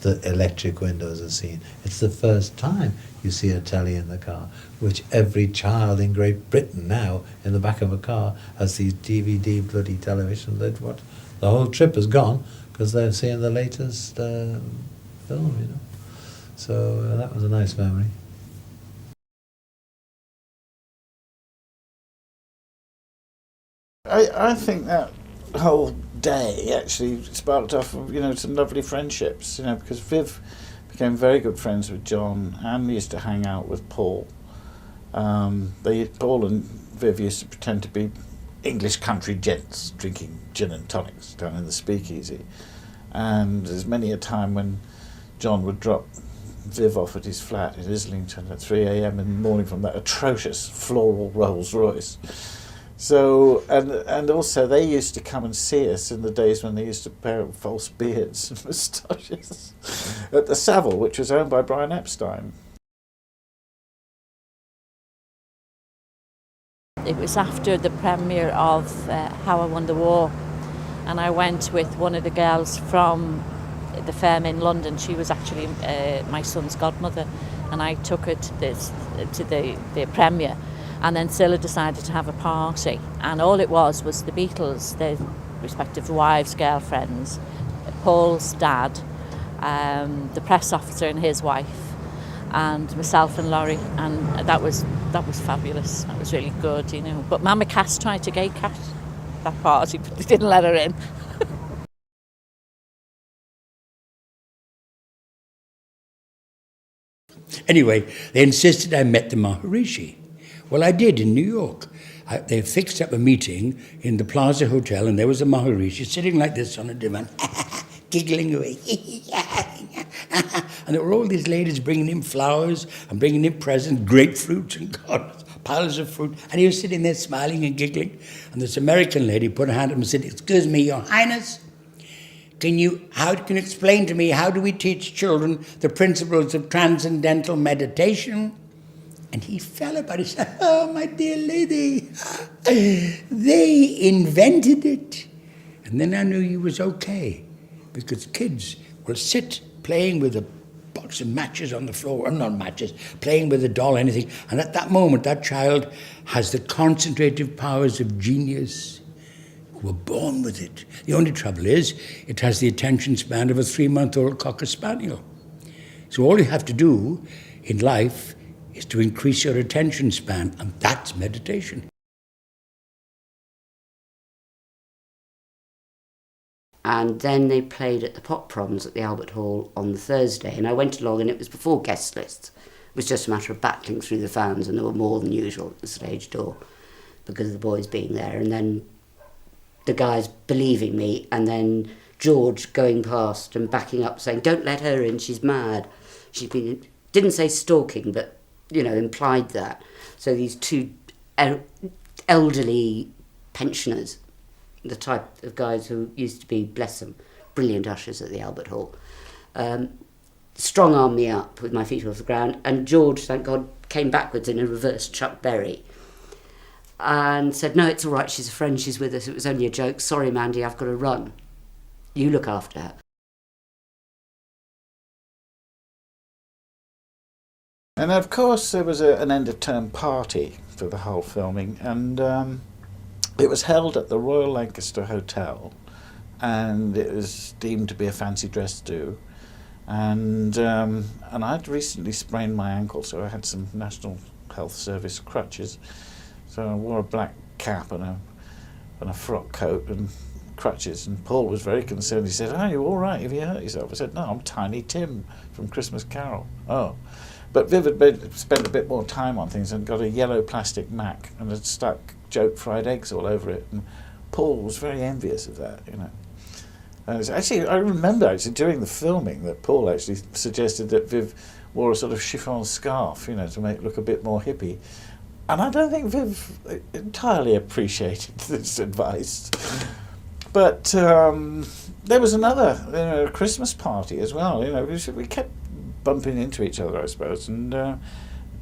that electric windows are seen. It's the first time you see a telly in the car, which every child in Great Britain now in the back of a car has these DVD bloody television. The whole trip is gone because they're seeing the latest film, So that was a nice memory. I think that whole day actually sparked off, some lovely friendships, because Viv became very good friends with John and used to hang out with Paul. Paul and Viv used to pretend to be English country gents drinking gin and tonics down in the speakeasy. And there's many a time when John would drop Viv off at his flat in Islington at 3 a.m. in the morning from that atrocious floral Rolls Royce. So, and also they used to come and see us in the days when they used to pair up false beards and moustaches at the Savile, which was owned by Brian Epstein. It was after the premiere of How I Won the War, and I went with one of the girls from the firm in London. She was actually my son's godmother, and I took her to the premiere. And then Scylla decided to have a party, and all it was the Beatles, their respective wives, girlfriends, Paul's dad, the press officer and his wife, and myself and Laurie, and that was fabulous. That was really good, you know. But Mama Cass tried to gatecat that party, but they didn't let her in. Anyway, they insisted I met the Maharishi. Well, I did in New York. They fixed up a meeting in the Plaza Hotel, and there was a Maharishi sitting like this on a divan, giggling away. And there were all these ladies bringing him flowers and bringing him presents, grapefruit and God, piles of fruit. And he was sitting there smiling and giggling. And this American lady put her hand up and said, "Excuse me, Your Highness, can you explain to me how do we teach children the principles of transcendental meditation?" And he fell about it. He said, "Oh, my dear lady, they invented it." And then I knew he was okay, because kids will sit playing with a box of matches on the floor, or not matches, playing with a doll, anything. And at that moment, that child has the concentrative powers of genius, who were born with it. The only trouble is, it has the attention span of a 3-month-old Cocker Spaniel. So all you have to do in life is to increase your attention span, and that's meditation. And then they played at the Pop Proms at the Albert Hall on the Thursday, and I went along, and it was before guest lists. It was just a matter of battling through the fans, and there were more than usual at the stage door because of the boys being there, and then the guys believing me, and then George going past and backing up saying, "Don't let her in, she's mad." She'd been, didn't say stalking, but you know, implied that. So these two elderly pensioners, the type of guys who used to be, bless them, brilliant ushers at the Albert Hall, strong-armed me up with my feet off the ground, and George, thank God, came backwards in a reverse Chuck Berry and said, "No, it's all right, she's a friend, she's with us, it was only a joke. Sorry, Mandy, I've got to run. You look after her." And of course there was an end-of-term party for the whole filming, and it was held at the Royal Lancaster Hotel, and it was deemed to be a fancy dress do, and I'd recently sprained my ankle, so I had some National Health Service crutches, so I wore a black cap and a frock coat and crutches, and Paul was very concerned. He said, "Are you all right? Have you hurt yourself?" I said, "No, I'm Tiny Tim from Christmas Carol." "Oh." But Viv had spent a bit more time on things and got a yellow plastic Mac and had stuck joke fried eggs all over it, and Paul was very envious of that, you know. I remember during the filming that Paul actually suggested that Viv wore a sort of chiffon scarf, you know, to make it look a bit more hippie. And I don't think Viv entirely appreciated this advice. But there was another Christmas party as well, you know. We kept bumping into each other, I suppose, and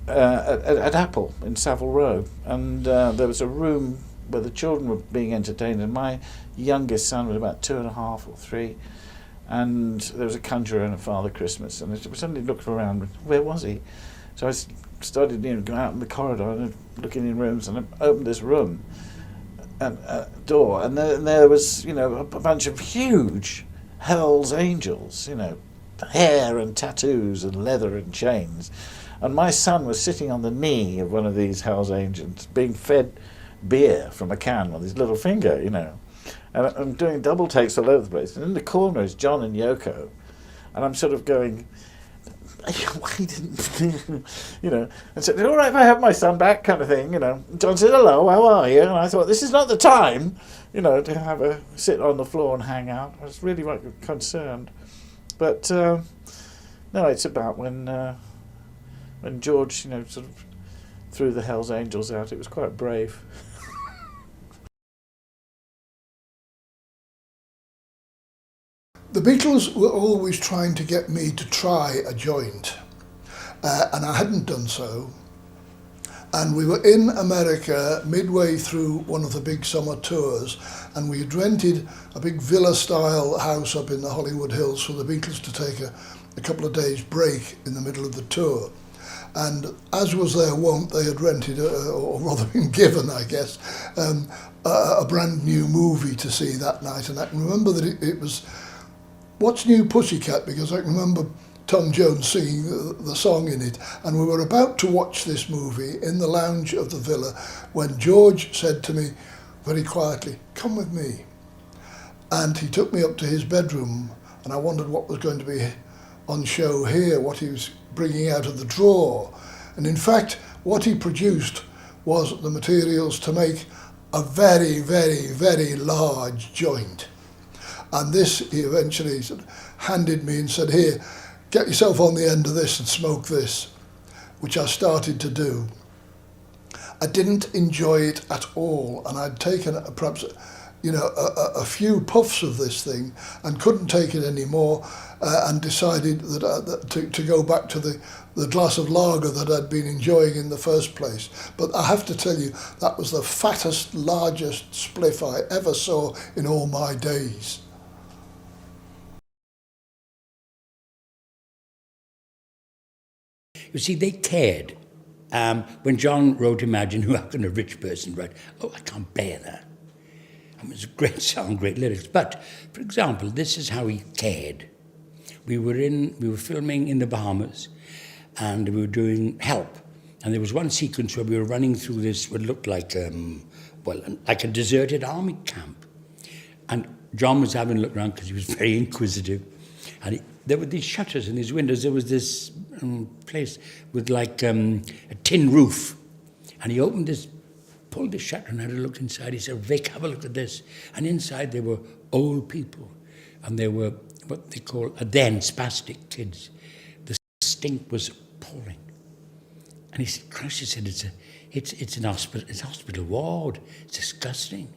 at Apple in Savile Row, and there was a room where the children were being entertained, and my youngest son was about 2.5 or 3, and there was a conjurer and a Father Christmas, and I suddenly looked around, where was he? So I started going out in the corridor and looking in rooms, and I opened this room and door, and there was, you know, a bunch of huge Hell's Angels, you know, hair and tattoos and leather and chains, and my son was sitting on the knee of one of these Hell's Angels being fed beer from a can with his little finger, you know, and I'm doing double takes all over the place, and in the corner is John and Yoko, and I'm sort of going, why didn't you know, and said, "All right if I have my son back," kind of thing, you know. John said, "Hello, how are you?" And I thought, this is not the time, you know, to have a sit on the floor and hang out. I was really concerned. But no, it's about when George, you know, sort of threw the Hell's Angels out. It was quite brave. The Beatles were always trying to get me to try a joint, and I hadn't done so. And we were in America midway through one of the big summer tours, and we had rented a big villa-style house up in the Hollywood Hills for the Beatles to take a couple of days break in the middle of the tour. And as was their wont, they had rented, or rather been given, I guess, a brand new movie to see that night. And I can remember that it was What's New Pussycat, because I can remember Tom Jones singing the song in it. And we were about to watch this movie in the lounge of the villa when George said to me very quietly, "Come with me." And he took me up to his bedroom, and I wondered what was going to be on show here, what he was bringing out of the drawer. And in fact, what he produced was the materials to make a very, very, very large joint. And this he eventually sort of handed me and said, "Here, get yourself on the end of this and smoke this," which I started to do. I didn't enjoy it at all, and I'd taken perhaps a few puffs of this thing and couldn't take it anymore, and decided that to go back to the glass of lager that I'd been enjoying in the first place. But I have to tell you, that was the fattest, largest spliff I ever saw in all my days. You see, they cared. When John wrote Imagine, how can a rich person write? Oh, I can't bear that. It was a great song, great lyrics. But, for example, this is how he cared. We were filming in the Bahamas, and we were doing Help. And there was one sequence where we were running through this, what looked like, like a deserted army camp. And John was having a look around because he was very inquisitive. And there were these shutters in these windows. There was this place with like a tin roof. And he opened this, pulled the shutter and had a look inside. He said, "Vic, have a look at this." And inside there were old people. And they were what they call, spastic kids. The stink was appalling. And he said, "Christ," he said, it's an hospital, it's a hospital ward. It's disgusting.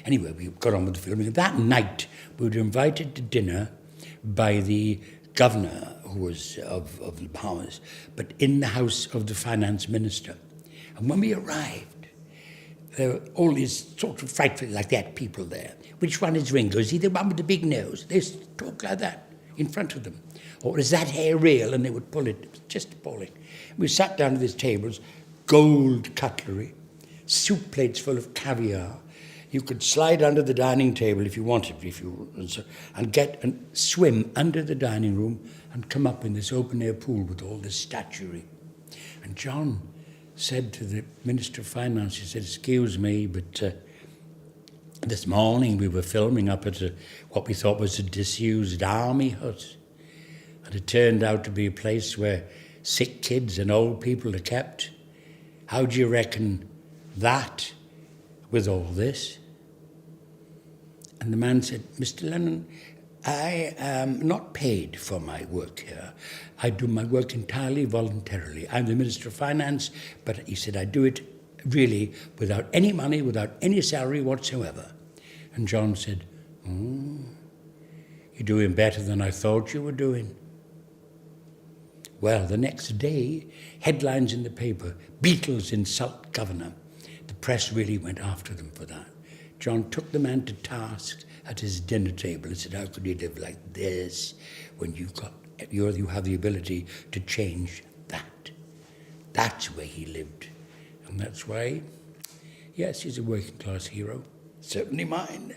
Anyway, we got on with the filming. That night, we were invited to dinner by the governor, who was of the Bahamas, but in the house of the finance minister. And when we arrived, there were all these sort of frightful, like that, people there. Which one is Ringo? Is he the one with the big nose? They talk like that in front of them. Or is that hair real? And they would pull it. It was just appalling. We sat down at these tables, gold cutlery, soup plates full of caviar. You could slide under the dining table if you wanted, and get and swim under the dining room and come up in this open-air pool with all this statuary. And John said to the Minister of Finance, he said, "Excuse me, but this morning we were filming up at what we thought was a disused army hut. And it turned out to be a place where sick kids and old people are kept. How do you reckon that with all this?" And the man said, "Mr. Lennon, I am not paid for my work here. I do my work entirely voluntarily. I'm the Minister of Finance, but," he said, "I do it really without any money, without any salary whatsoever." And John said, "You're doing better than I thought you were doing." Well, the next day, headlines in the paper, "Beatles insult governor." The press really went after them for that. John took the man to task at his dinner table and said, "How could you live like this when you have the ability to change that?" That's where he lived. And that's why, yes, he's a working class hero. Certainly mine.